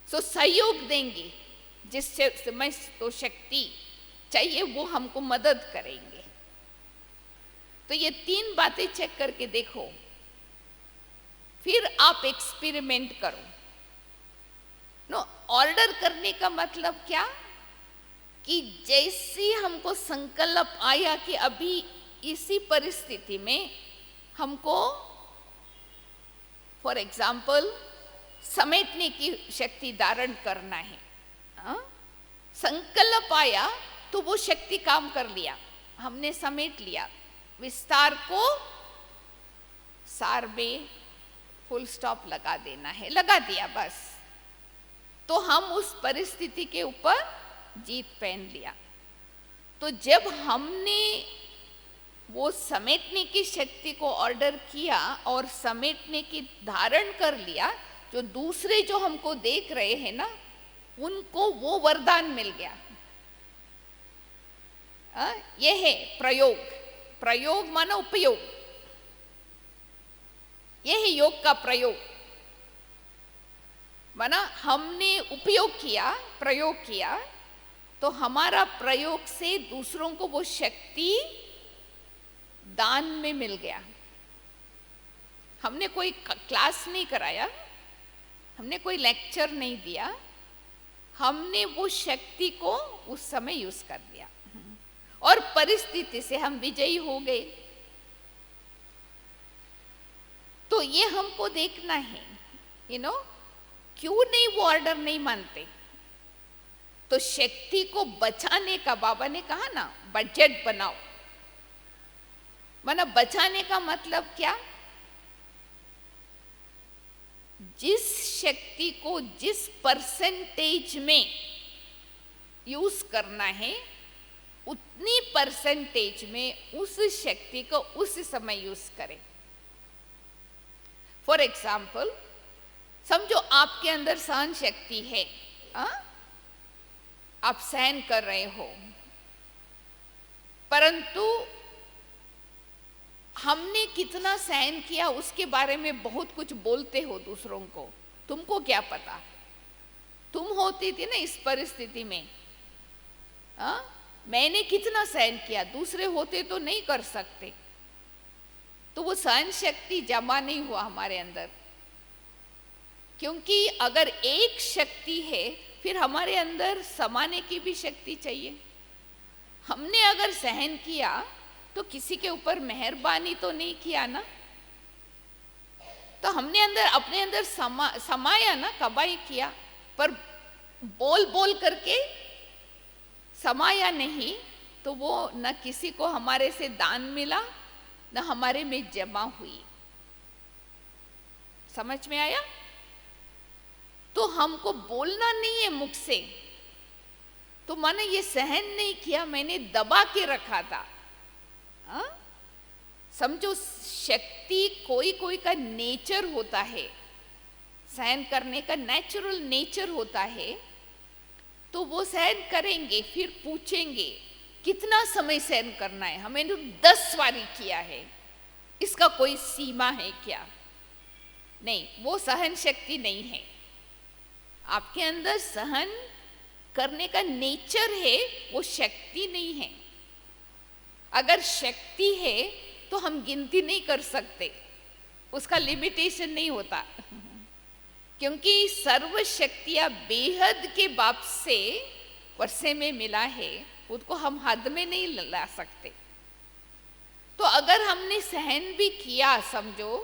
सो सहयोग देंगे, जिससे समय तो शक्ति चाहिए वो हमको मदद करेंगे। तो ये 3 बातें चेक करके देखो, फिर आप एक्सपेरिमेंट करो। ऑर्डर करने का मतलब क्या कि जैसी हमको संकल्प आया कि अभी इसी परिस्थिति में हमको फॉर एग्जाम्पल समेटने की शक्ति धारण करना है, संकल्प आया तो वो शक्ति काम कर लिया, हमने समेट लिया। विस्तार को सार में फुल स्टॉप लगा देना है, लगा दिया बस, तो हम उस परिस्थिति के ऊपर जीत पहन लिया। तो जब हमने वो समेटने की शक्ति को ऑर्डर किया और समेटने की धारण कर लिया, जो दूसरे जो हमको देख रहे हैं ना, उनको वो वरदान मिल गया। ये है प्रयोग। प्रयोग माना उपयोग, ये है योग का प्रयोग। माना हमने उपयोग किया, प्रयोग किया, तो हमारा प्रयोग से दूसरों को वो शक्ति दान में मिल गया। हमने कोई क्लास नहीं कराया, हमने कोई लेक्चर नहीं दिया, हमने वो शक्ति को उस समय यूज कर दिया और परिस्थिति से हम विजयी हो गए। तो ये हमको देखना है, क्यों नहीं वो ऑर्डर नहीं मानते। तो शक्ति को बचाने का बाबा ने कहा ना, बजट बनाओ। माना बचाने का मतलब क्या, जिस शक्ति को जिस परसेंटेज में यूज करना है, उतनी परसेंटेज में उस शक्ति को उस समय यूज करें। फॉर एग्जाम्पल, समझो आपके अंदर सहन शक्ति है, आप सहन कर रहे हो, परंतु हमने कितना सहन किया उसके बारे में बहुत कुछ बोलते हो दूसरों को, तुमको क्या पता। तुम होती थी ना इस परिस्थिति में, मैंने कितना सहन किया, दूसरे होते तो नहीं कर सकते। तो वो सहन शक्ति जमा नहीं हुआ हमारे अंदर, क्योंकि अगर एक शक्ति है फिर हमारे अंदर समाने की भी शक्ति चाहिए। हमने अगर सहन किया तो किसी के ऊपर मेहरबानी तो नहीं किया ना, तो हमने अंदर अपने अंदर समाया ना, कबाई किया, पर बोल बोल करके समाया नहीं। तो वो न किसी को हमारे से दान मिला, न हमारे में जमा हुई। समझ में आया? तो हमको बोलना नहीं है मुख से, तो मैंने ये सहन नहीं किया, मैंने दबा के रखा था। समझो, शक्ति कोई कोई का नेचर होता है, सहन करने का नेचुरल नेचर होता है, तो वो सहन करेंगे, फिर पूछेंगे कितना समय सहन करना है। हमें तो 10 बारी किया है, इसका कोई सीमा है क्या? नहीं, वो सहन शक्ति नहीं है। आपके अंदर सहन करने का नेचर है, वो शक्ति नहीं है। अगर शक्ति है तो हम गिनती नहीं कर सकते, उसका लिमिटेशन नहीं होता, क्योंकि सर्व शक्तियां बेहद के बाप से वर्षे में मिला है, उसको हम हद में नहीं ला सकते। तो अगर हमने सहन भी किया समझो,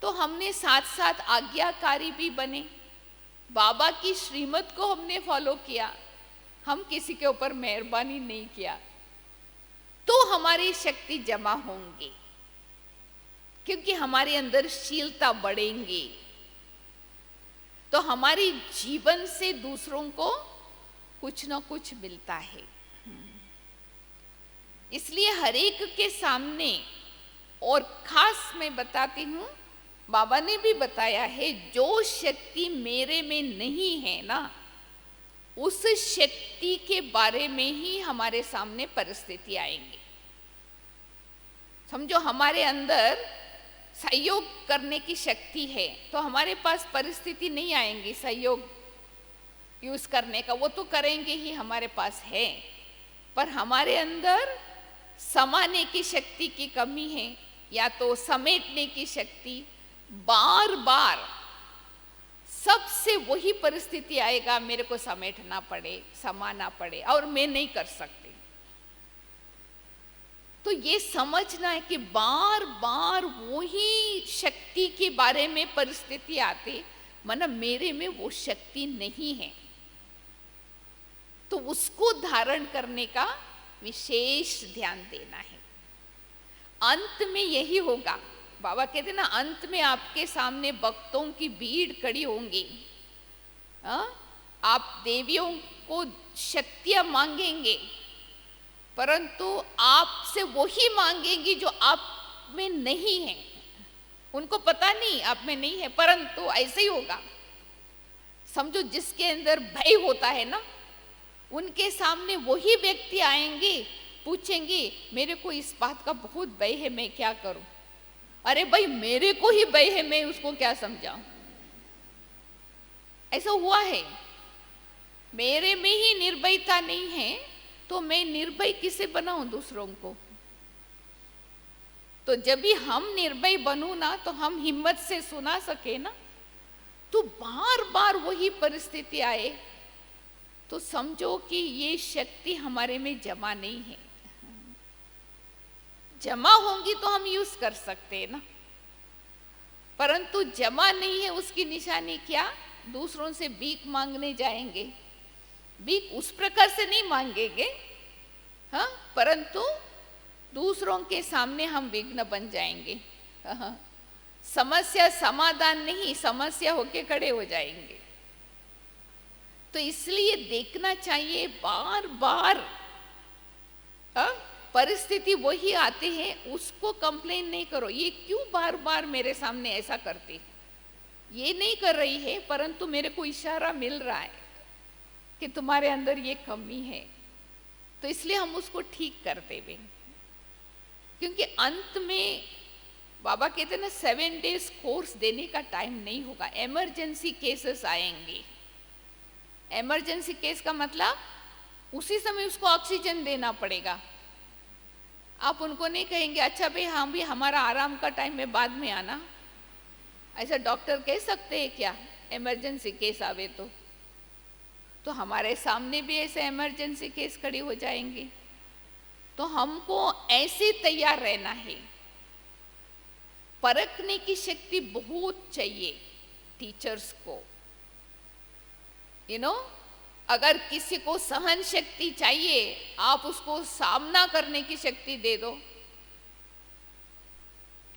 तो हमने साथ साथ आज्ञाकारी भी बने, बाबा की श्रीमत को हमने फॉलो किया, हम किसी के ऊपर मेहरबानी नहीं किया, तो हमारी शक्ति जमा होंगी, क्योंकि हमारे अंदर शीलता बढ़ेंगी। तो हमारी जीवन से दूसरों को कुछ ना कुछ मिलता है। इसलिए हर एक के सामने और खास मैं बताती हूँ, बाबा ने भी बताया है, जो शक्ति मेरे में नहीं है ना, उस शक्ति के बारे में ही हमारे सामने परिस्थिति आएंगी। समझो हमारे अंदर सहयोग करने की शक्ति है तो हमारे पास परिस्थिति नहीं आएंगी सहयोग यूज करने का, वो तो करेंगे ही, हमारे पास है। पर हमारे अंदर समाने की शक्ति की कमी है, या तो समेटने की शक्ति, बार बार सबसे वही परिस्थिति आएगा, मेरे को समेटना पड़े, समाना पड़े, और मैं नहीं कर सकती। तो ये समझना है कि बार बार वही शक्ति के बारे में परिस्थिति आती, मतलब मेरे में वो शक्ति नहीं है, तो उसको धारण करने का विशेष ध्यान देना है। अंत में यही होगा, बाबा कहते ना, अंत में आपके सामने भक्तों की भीड़ खड़ी होंगी। आप देवियों को शक्तियां मांगेंगे, परंतु आपसे वही मांगेंगी जो आप में नहीं है। उनको पता नहीं आप में नहीं है, परंतु ऐसे ही होगा। समझो जिसके अंदर भय होता है ना, उनके सामने वही व्यक्ति आएंगे, पूछेंगे मेरे को इस बात का बहुत भय है, मैं क्या करूं? अरे भाई, मेरे को ही भय है, मैं उसको क्या समझाऊं? ऐसा हुआ है। मेरे में ही निर्भयता नहीं है तो मैं निर्भय किसे बनाऊं दूसरों को? तो जब भी हम निर्भय बनू ना, तो हम हिम्मत से सुना सके ना। तो बार बार वही परिस्थिति आए तो समझो कि ये शक्ति हमारे में जमा नहीं है। जमा होंगी तो हम यूज कर सकते हैं ना, परंतु जमा नहीं है, उसकी निशानी क्या? दूसरों से भीख मांगने जाएंगे, भीख उस प्रकार से नहीं मांगेंगे, हाँ, परंतु दूसरों के सामने हम विघ्न बन जाएंगे। हाँ, समस्या समाधान नहीं, समस्या होके खड़े हो जाएंगे। तो इसलिए देखना चाहिए बार बार, हाँ, परिस्थिति वही आती है, उसको कंप्लेन नहीं करो, ये क्यों बार बार मेरे सामने ऐसा करती, ये नहीं कर रही है, परंतु मेरे को इशारा मिल रहा है कि तुम्हारे अंदर ये कमी है, तो इसलिए हम उसको ठीक कर देंगे। क्योंकि अंत में बाबा कहते हैं ना, 7 days कोर्स देने का टाइम नहीं होगा, इमरजेंसी केसेस आएंगे। इमरजेंसी केस का मतलब उसी समय उसको ऑक्सीजन देना पड़ेगा। आप उनको नहीं कहेंगे अच्छा भाई हाँ भी हमारा आराम का टाइम है, बाद में आना। ऐसा डॉक्टर कह सकते हैं क्या? इमरजेंसी केस आवे तो हमारे सामने भी ऐसे इमरजेंसी केस खड़ी हो जाएंगे। तो हमको ऐसे तैयार रहना है। परखने की शक्ति बहुत चाहिए टीचर्स को, अगर किसी को सहन शक्ति चाहिए, आप उसको सामना करने की शक्ति दे दो,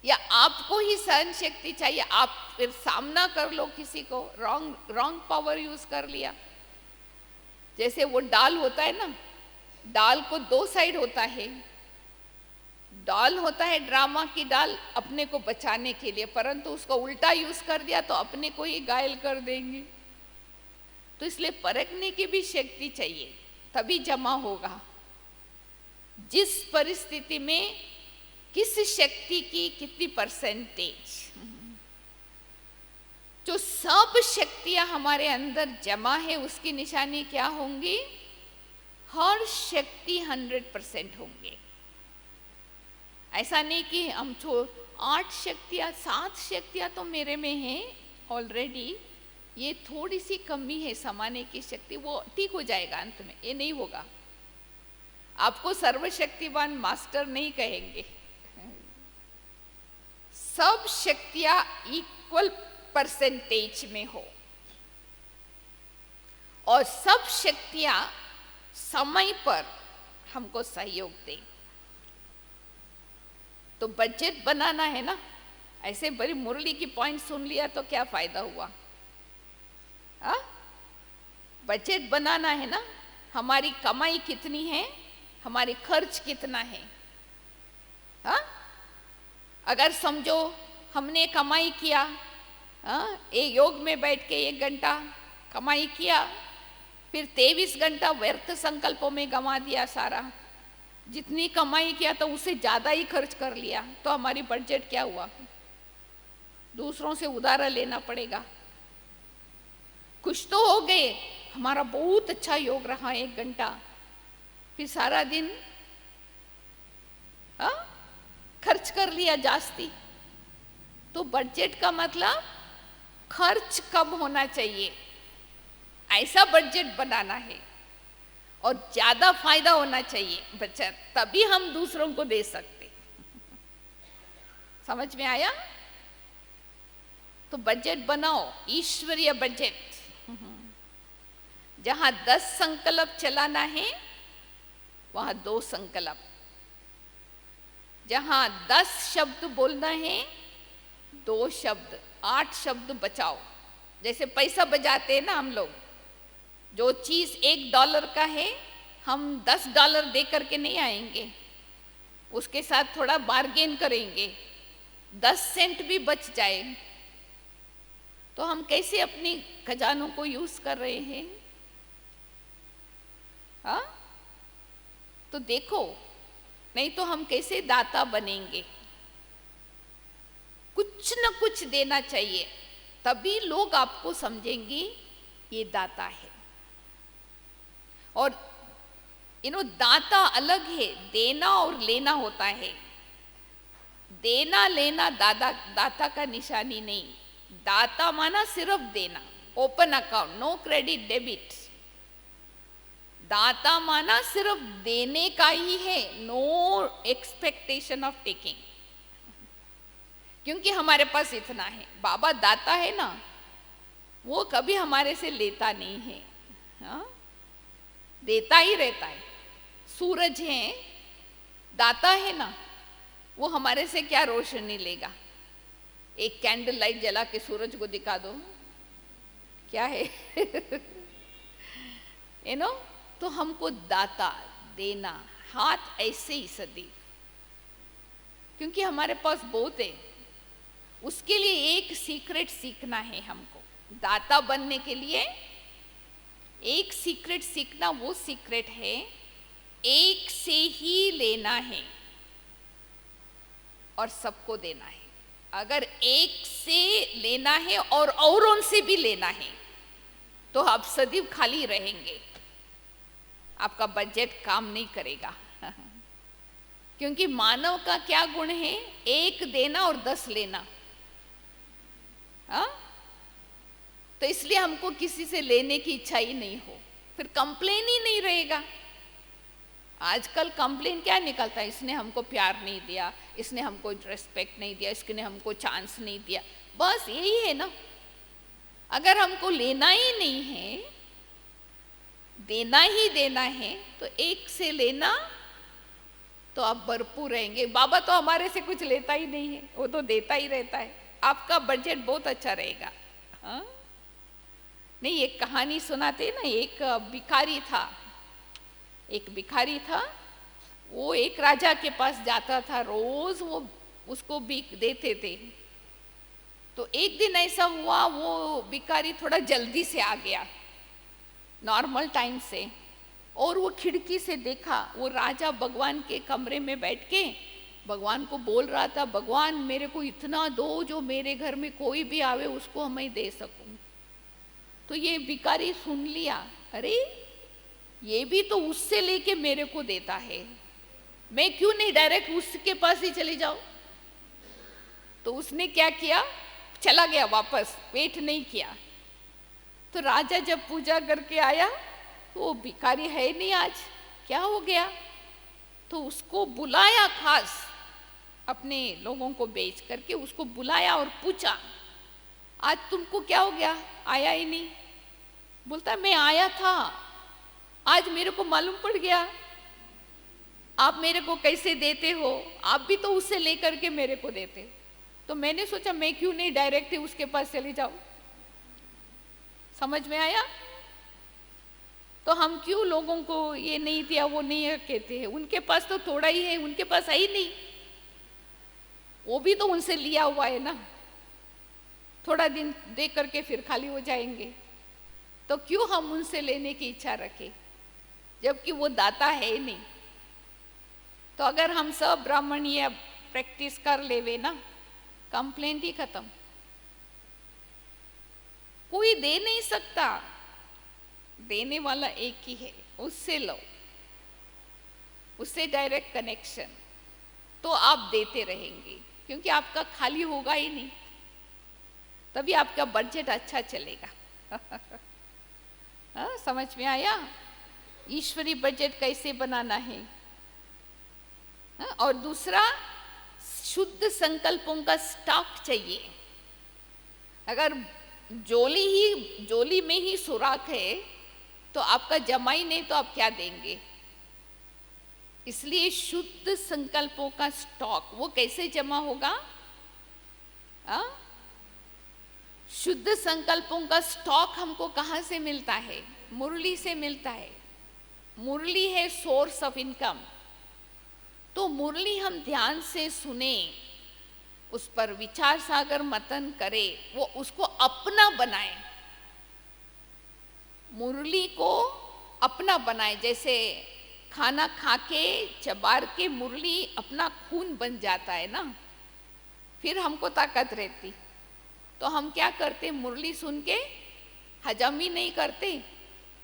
या आपको ही सहन शक्ति चाहिए, आप फिर सामना कर लो किसी को, रॉन्ग पावर यूज कर लिया। जैसे वो डाल होता है ना, डाल को 2 साइड होता है। डाल होता है ड्रामा की डाल, अपने को बचाने के लिए, परंतु उसको उल्टा यूज कर दिया तो अपने को ही घायल कर देंगे। तो इसलिए परखने की भी शक्ति चाहिए, तभी जमा होगा। जिस परिस्थिति में किस शक्ति की कितनी परसेंटेज, जो सब शक्तियां हमारे अंदर जमा है, उसकी निशानी क्या होंगी? हर शक्ति 100% होंगे। ऐसा नहीं कि हम 8 शक्तियां 7 शक्तियां तो मेरे में है ऑलरेडी, ये थोड़ी सी कमी है समाने की शक्ति, वो ठीक हो जाएगा अंत में। ये नहीं होगा। आपको सर्वशक्तिवान मास्टर नहीं कहेंगे। सब शक्तियां इक्वल परसेंटेज में हो और सब शक्तियां समय पर हमको सहयोग दें। तो बजट बनाना है ना, ऐसे बड़ी मुरली की पॉइंट सुन लिया तो क्या फायदा हुआ? बजट बनाना है ना, हमारी कमाई कितनी है, हमारी खर्च कितना है, अगर समझो हमने कमाई किया, एक योग में बैठ के 1 घंटा कमाई किया, फिर 23 घंटा व्यर्थ संकल्पों में गंवा दिया सारा, जितनी कमाई किया तो उससे ज़्यादा ही खर्च कर लिया, तो हमारी बजट क्या हुआ? दूसरों से उधार लेना पड़ेगा। खुश तो हो गए, हमारा बहुत अच्छा योग रहा 1 घंटा, फिर सारा दिन खर्च कर लिया जास्ती। तो बजट का मतलब खर्च कम होना चाहिए, ऐसा बजट बनाना है, और ज्यादा फायदा होना चाहिए बचत, तभी हम दूसरों को दे सकते। समझ में आया? तो बजट बनाओ, ईश्वरीय बजट। जहां 10 संकल्प चलाना है वहां 2 संकल्प, जहां 10 शब्द बोलना है 2 शब्द, 8 शब्द बचाओ। जैसे पैसा बचाते हैं ना हम लोग, जो चीज $1 का है हम $10 दे करके नहीं आएंगे, उसके साथ थोड़ा बार्गेन करेंगे, 10 सेंट भी बच जाए। तो हम कैसे अपनी खजानों को यूज कर रहे हैं? तो देखो, नहीं तो हम कैसे दाता बनेंगे? कुछ न कुछ देना चाहिए, तभी लोग आपको समझेंगे ये दाता है। और दाता अलग है, देना और लेना होता है। देना लेना दाता का निशानी नहीं। दाता माना सिर्फ देना, open account, no credit debit. दाता माना सिर्फ देने का ही है, नो एक्सपेक्टेशन ऑफ टेकिंग, क्योंकि हमारे पास इतना है। बाबा दाता है ना, वो कभी हमारे से लेता नहीं है, देता ही रहता है। सूरज है, दाता है ना, वो हमारे से क्या रोशनी लेगा? एक कैंडल लाइट जला के सूरज को दिखा दो, क्या है? तो हमको दाता देना, हाथ ऐसे ही सदैव, क्योंकि हमारे पास बहुत है। उसके लिए एक सीक्रेट सीखना है हमको। दाता बनने के लिए एक सीक्रेट सीखना, वो सीक्रेट है एक से ही लेना है और सबको देना है। अगर एक से लेना है और औरों से भी लेना है तो आप सदैव खाली रहेंगे, आपका बजट काम नहीं करेगा। क्योंकि मानव का क्या गुण है? एक देना और 10 लेना। तो इसलिए हमको किसी से लेने की इच्छा ही नहीं हो, फिर कंप्लेन ही नहीं रहेगा। आजकल कंप्लेन क्या निकलता है? इसने हमको प्यार नहीं दिया, इसने हमको रिस्पेक्ट नहीं दिया, इसने हमको चांस नहीं दिया, बस यही है ना। अगर हमको लेना ही नहीं है, देना ही देना है, तो एक से लेना तो आप भरपूर रहेंगे। बाबा तो हमारे से कुछ लेता ही नहीं है, वो तो देता ही रहता है। आपका बजट बहुत अच्छा रहेगा। नहीं, एक कहानी सुनाते ना, एक भिखारी था, वो एक राजा के पास जाता था, रोज वो उसको भीख देते थे। तो एक दिन ऐसा हुआ, वो भिखारी थोड़ा जल्दी से आ गया नॉर्मल टाइम से, और वो खिड़की से देखा वो राजा भगवान के कमरे में बैठ के भगवान को बोल रहा था, भगवान मेरे को इतना दो जो मेरे घर में कोई भी आवे उसको मैं दे सकूं। तो ये भिखारी सुन लिया, अरे ये भी तो उससे लेके मेरे को देता है, मैं क्यों नहीं डायरेक्ट उसके पास ही चली जाऊं। तो उसने क्या किया, चला गया वापस, वेट नहीं किया। तो राजा जब पूजा करके आया तो वो भिखारी है नहीं, आज क्या हो गया। तो उसको बुलाया, खास अपने लोगों को बेच करके उसको बुलाया और पूछा, आज तुमको क्या हो गया, आया ही नहीं। बोलता मैं आया था, आज मेरे को मालूम पड़ गया आप मेरे को कैसे देते हो, आप भी तो उससे लेकर के मेरे को देते। तो मैंने सोचा मैं क्यों नहीं डायरेक्ट उसके पास चली जाऊं। समझ में आया? तो हम क्यों लोगों को ये नहीं दिया वो नहीं कहते हैं, उनके पास तो थोड़ा ही है, उनके पास है ही नहीं। वो भी तो उनसे लिया हुआ है ना, थोड़ा दिन दे करके फिर खाली हो जाएंगे। तो क्यों हम उनसे लेने की इच्छा रखें जबकि वो दाता है ही नहीं। तो अगर हम सब ब्राह्मण ये प्रैक्टिस कर लेवे ना, कंप्लेंट ही खत्म। कोई दे नहीं सकता, देने वाला एक ही है, उससे लो, उससे डायरेक्ट कनेक्शन, तो आप देते रहेंगे क्योंकि आपका खाली होगा ही नहीं, तभी आपका बजट अच्छा चलेगा। हाँ, समझ में आया ईश्वरी बजट कैसे बनाना है। हाँ, और दूसरा शुद्ध संकल्पों का स्टॉक चाहिए। अगर जोली में ही सुराख है तो आपका जमा ही नहीं, तो आप क्या देंगे। इसलिए शुद्ध संकल्पों का स्टॉक वो कैसे जमा होगा। शुद्ध संकल्पों का स्टॉक हमको कहाँ से मिलता है? मुरली से मिलता है। मुरली है सोर्स ऑफ इनकम। तो मुरली हम ध्यान से सुने, उस पर विचार सागर मतन करे, वो उसको अपना बनाए, मुरली को अपना बनाए। जैसे खाना खा के चबार के मुरली अपना खून बन जाता है ना, फिर हमको ताकत रहती। तो हम क्या करते, मुरली सुन के हजम ही नहीं करते,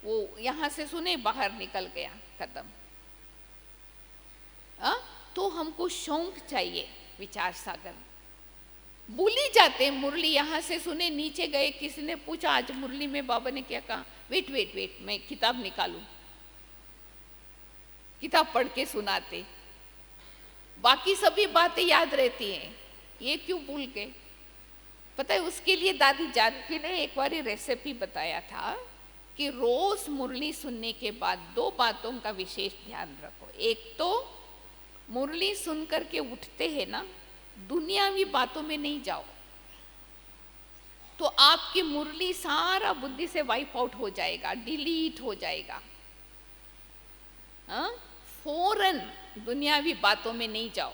वो यहाँ से सुने बाहर निकल गया, खत्म। तो हमको शौक चाहिए विचार सागर। भूल ही जाते, मुरली यहाँ से सुने, नीचे गए, किसी ने पूछा आज मुरली में बाबा ने क्या कहा, वेट वेट वेट मैं किताब निकालूं, किताब पढ़ के सुनाते। बाकी सभी बातें याद रहती हैं, ये क्यों भूल गए। पता है, उसके लिए दादी जानकी ने एक बार रेसिपी बताया था कि रोज मुरली सुनने के बाद 2 बातों का विशेष ध्यान रखो। एक तो मुरली सुन करके उठते हैं ना, दुनियावी बातों में नहीं जाओ, तो आपकी मुरली सारा बुद्धि से वाइप आउट हो जाएगा, डिलीट हो जाएगा। फौरन दुनियावी बातों में नहीं जाओ,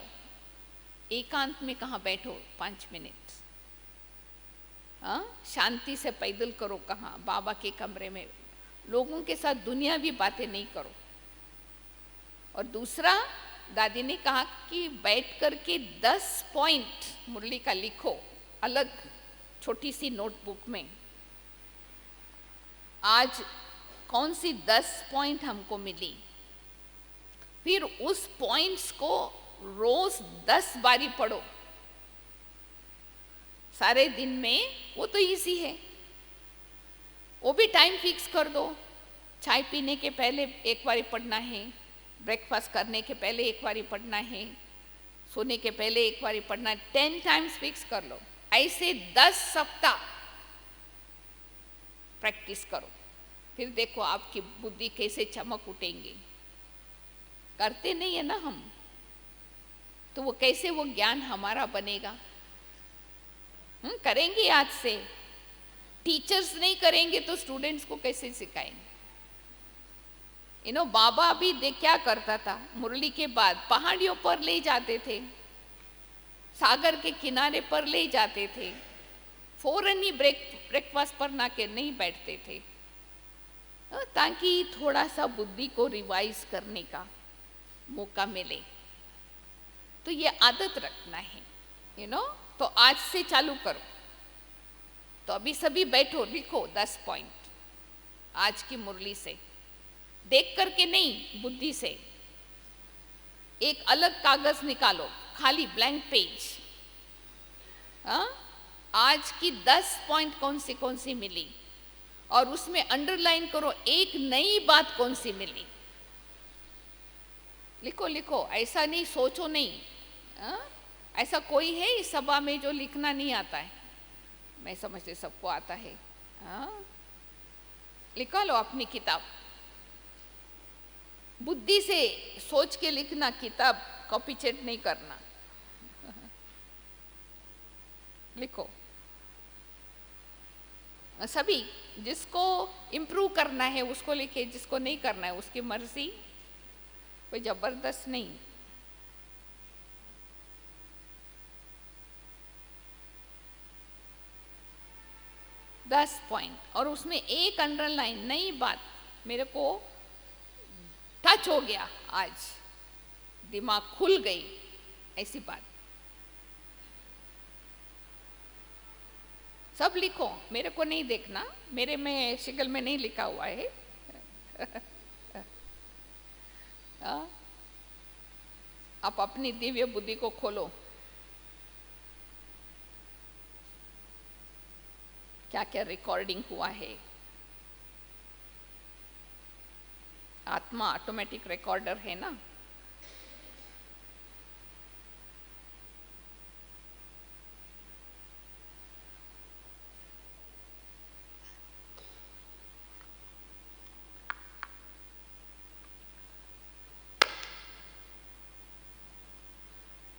एकांत में कहाँ बैठो 5 मिनट, शांति से पैदल करो, कहाँ बाबा के कमरे में, लोगों के साथ दुनियावी बातें नहीं करो। और दूसरा, दादी ने कहा कि बैठ करके 10 पॉइंट मुरली का लिखो अलग छोटी सी नोटबुक में। आज कौन सी 10 पॉइंट हमको मिली, फिर उस पॉइंट्स को रोज 10 बारी पढ़ो सारे दिन में। वो तो इजी है, वो भी टाइम फिक्स कर दो। चाय पीने के पहले एक बारी पढ़ना है, ब्रेकफास्ट करने के पहले एक बारी पढ़ना है, सोने के पहले एक बारी पढ़ना है। 10 टाइम्स फिक्स कर लो। ऐसे 10 सप्ताह प्रैक्टिस करो, फिर देखो आपकी बुद्धि कैसे चमक उठेंगी। करते नहीं है ना हम, तो वो कैसे वो ज्ञान हमारा बनेगा। करेंगे आज से, टीचर्स नहीं करेंगे तो स्टूडेंट्स को कैसे सिखाएंगे। बाबा भी देख क्या करता था, मुरली के बाद पहाड़ियों पर ले जाते थे, सागर के किनारे पर ले जाते थे, फौरन ही ब्रेकफास्ट पर ना के नहीं बैठते थे, ताकि थोड़ा सा बुद्धि को रिवाइज करने का मौका मिले। तो ये आदत रखना है, तो आज से चालू करो। तो अभी सभी बैठो, लिखो 10 पॉइंट आज की मुरली से, देख करके नहीं, बुद्धि से। एक अलग कागज निकालो, खाली ब्लैंक पेज। आज की 10 पॉइंट कौन सी मिली, और उसमें अंडरलाइन करो एक नई बात कौन सी मिली। लिखो लिखो, ऐसा नहीं सोचो नहीं। ऐसा कोई है इस सभा में जो लिखना नहीं आता है? मैं समझती सबको आता है। लिखा लो अपनी किताब, बुद्धि से सोच के लिखना, किताब कॉपी चेट नहीं करना। लिखो सभी, जिसको इम्प्रूव करना है उसको लिखे, जिसको नहीं करना है उसकी मर्जी, कोई जबरदस्त नहीं। 10 पॉइंट और उसमें एक अंडरलाइन नई बात मेरे को टच हो गया, आज दिमाग खुल गई, ऐसी बात। सब लिखो, मेरे को नहीं देखना, मेरे में शिकल में नहीं लिखा हुआ है। आप अपनी दिव्य बुद्धि को खोलो, क्या क्या रिकॉर्डिंग हुआ है। आत्मा ऑटोमेटिक रिकॉर्डर है ना।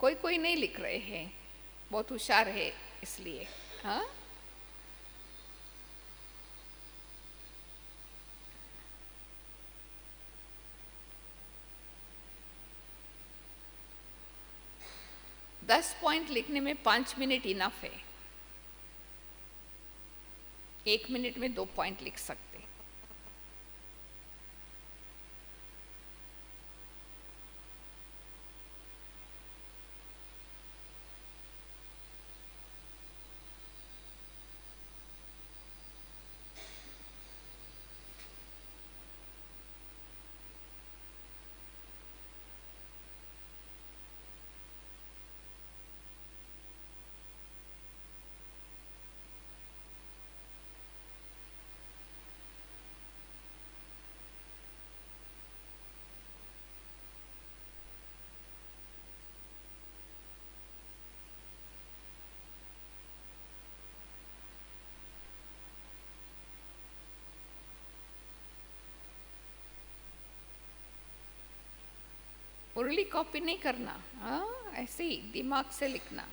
कोई कोई नहीं लिख रहे हैं, बहुत होशियार है इसलिए। हाँ, दस पॉइंट लिखने में 5 मिनट इनफ है, 1 मिनट में 2 पॉइंट लिख सकते। मुरली कॉपी नहीं करना, हाँ, ऐसे ही दिमाग से लिखना।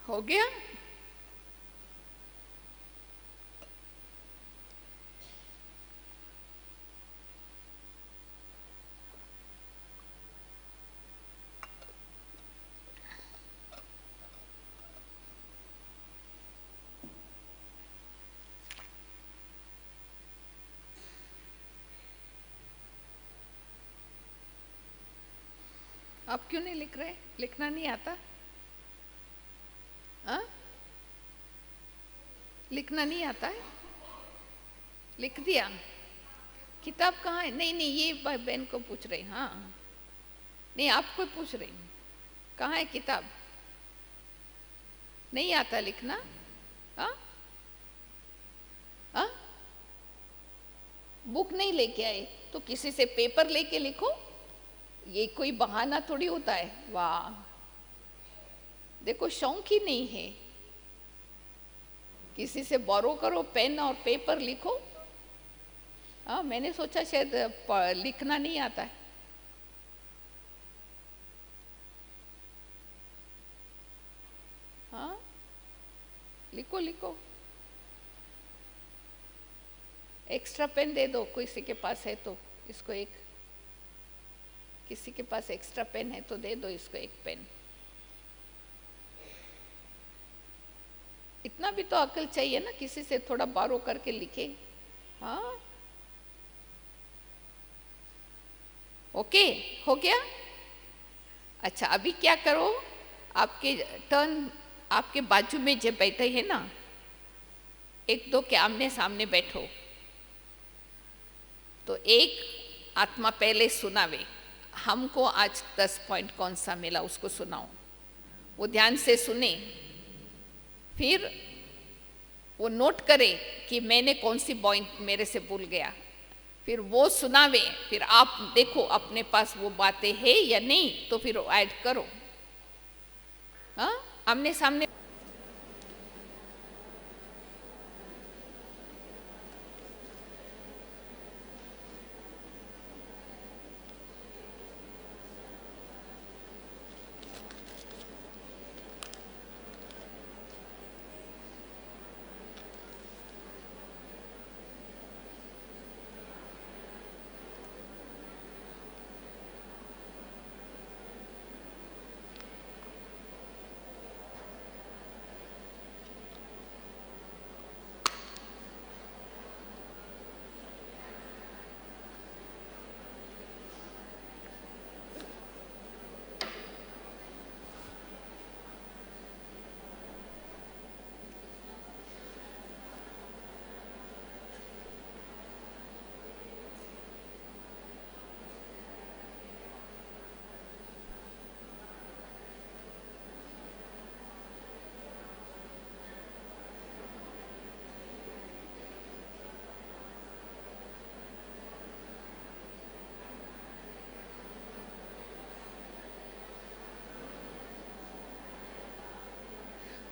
हो गया? आप क्यों नहीं लिख रहे? लिखना नहीं आता? हाँ, लिखना नहीं आता है? लिख दिया? किताब कहाँ है? नहीं नहीं, ये बहन को पूछ रही। हाँ, नहीं, आपको पूछ रही हूँ, कहाँ है किताब? नहीं आता लिखना? हाँ हाँ, बुक नहीं लेके आए तो किसी से पेपर लेके लिखो, ये कोई बहाना थोड़ी होता है। वाह, देखो शौक ही नहीं है, किसी से बोरो करो पेन और पेपर लिखो। हाँ, मैंने सोचा शायद लिखना नहीं आता है। हाँ, लिखो लिखो, एक्स्ट्रा पेन दे दो, किसी के पास है तो इसको एक, किसी के पास एक्स्ट्रा पेन है तो दे दो इसको एक पेन। इतना भी तो अकल चाहिए ना, किसी से थोड़ा बारो करके लिखे। हाँ, ओके, हो गया? अच्छा, अभी क्या करो, आपके टर्न, आपके बाजू में जब बैठे हैं ना, एक दो के आमने सामने बैठो, तो एक आत्मा पहले सुनावे, हमको आज 10 पॉइंट कौन सा मिला उसको सुनाओ, वो ध्यान से सुने, फिर वो नोट करे कि मैंने कौन सी पॉइंट मेरे से भूल गया, फिर वो सुनावे, फिर आप देखो अपने पास वो बातें है या नहीं, तो फिर ऐड करो। हाँ, आमने सामने।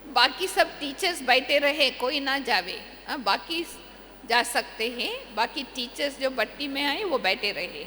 बाकी सब टीचर्स बैठे रहे, कोई ना जावे। बाकी जा सकते हैं, बाकी टीचर्स जो बट्टी में आए वो बैठे रहे।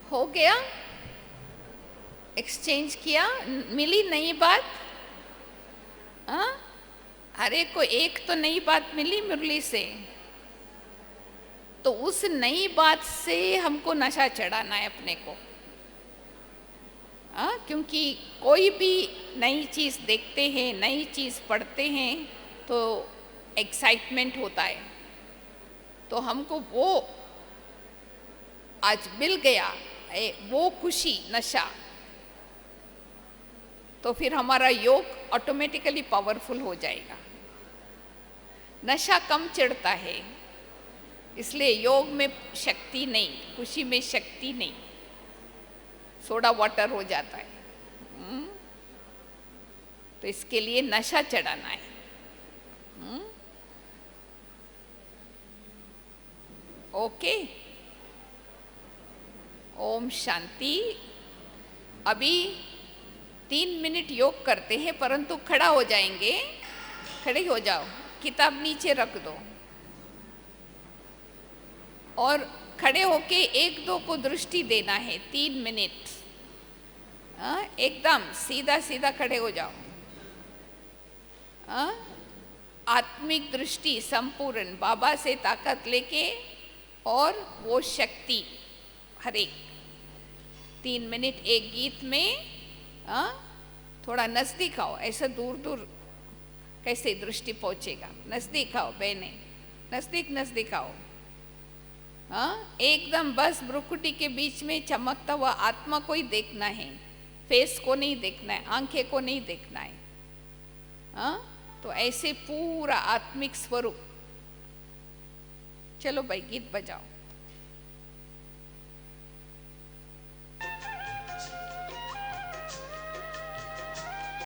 हो गया, एक्सचेंज किया, मिली नई बात। हाँ, हर एक को एक तो नई बात मिली मुरली से, तो उस नई बात से हमको नशा चढ़ाना है अपने को। हाँ, क्योंकि कोई भी नई चीज़ देखते हैं, नई चीज़ पढ़ते हैं तो एक्साइटमेंट होता है, तो हमको वो आज मिल गया, वो खुशी, नशा, तो फिर हमारा योग ऑटोमेटिकली पावरफुल हो जाएगा। नशा कम चढ़ता है, इसलिए योग में शक्ति नहीं, खुशी में शक्ति नहीं, सोडा वाटर हो जाता है। तो इसके लिए नशा चढ़ाना है। ओके, ओम शांति। अभी 3 मिनट योग करते हैं, परंतु खड़ा हो जाएंगे। खड़े हो जाओ, किताब नीचे रख दो और खड़े होके 1-2 को दृष्टि देना है। 3 मिनट एकदम सीधा सीधा खड़े हो जाओ। आत्मिक दृष्टि संपूर्ण, बाबा से ताकत लेके और वो शक्ति हर एक। 3 मिनट एक गीत में थोड़ा नज़दीक आओ, ऐसा दूर दूर कैसे दृष्टि पहुँचेगा। नज़दीक आओ बहने, नज़दीक नज़दीक आओ। एकदम बस भ्रुकुटी के बीच में चमकता हुआ आत्मा को ही देखना है, फेस को नहीं देखना है, आंखें को नहीं देखना है। तो ऐसे पूरा आत्मिक स्वरूप। चलो भाई, गीत बजाओ।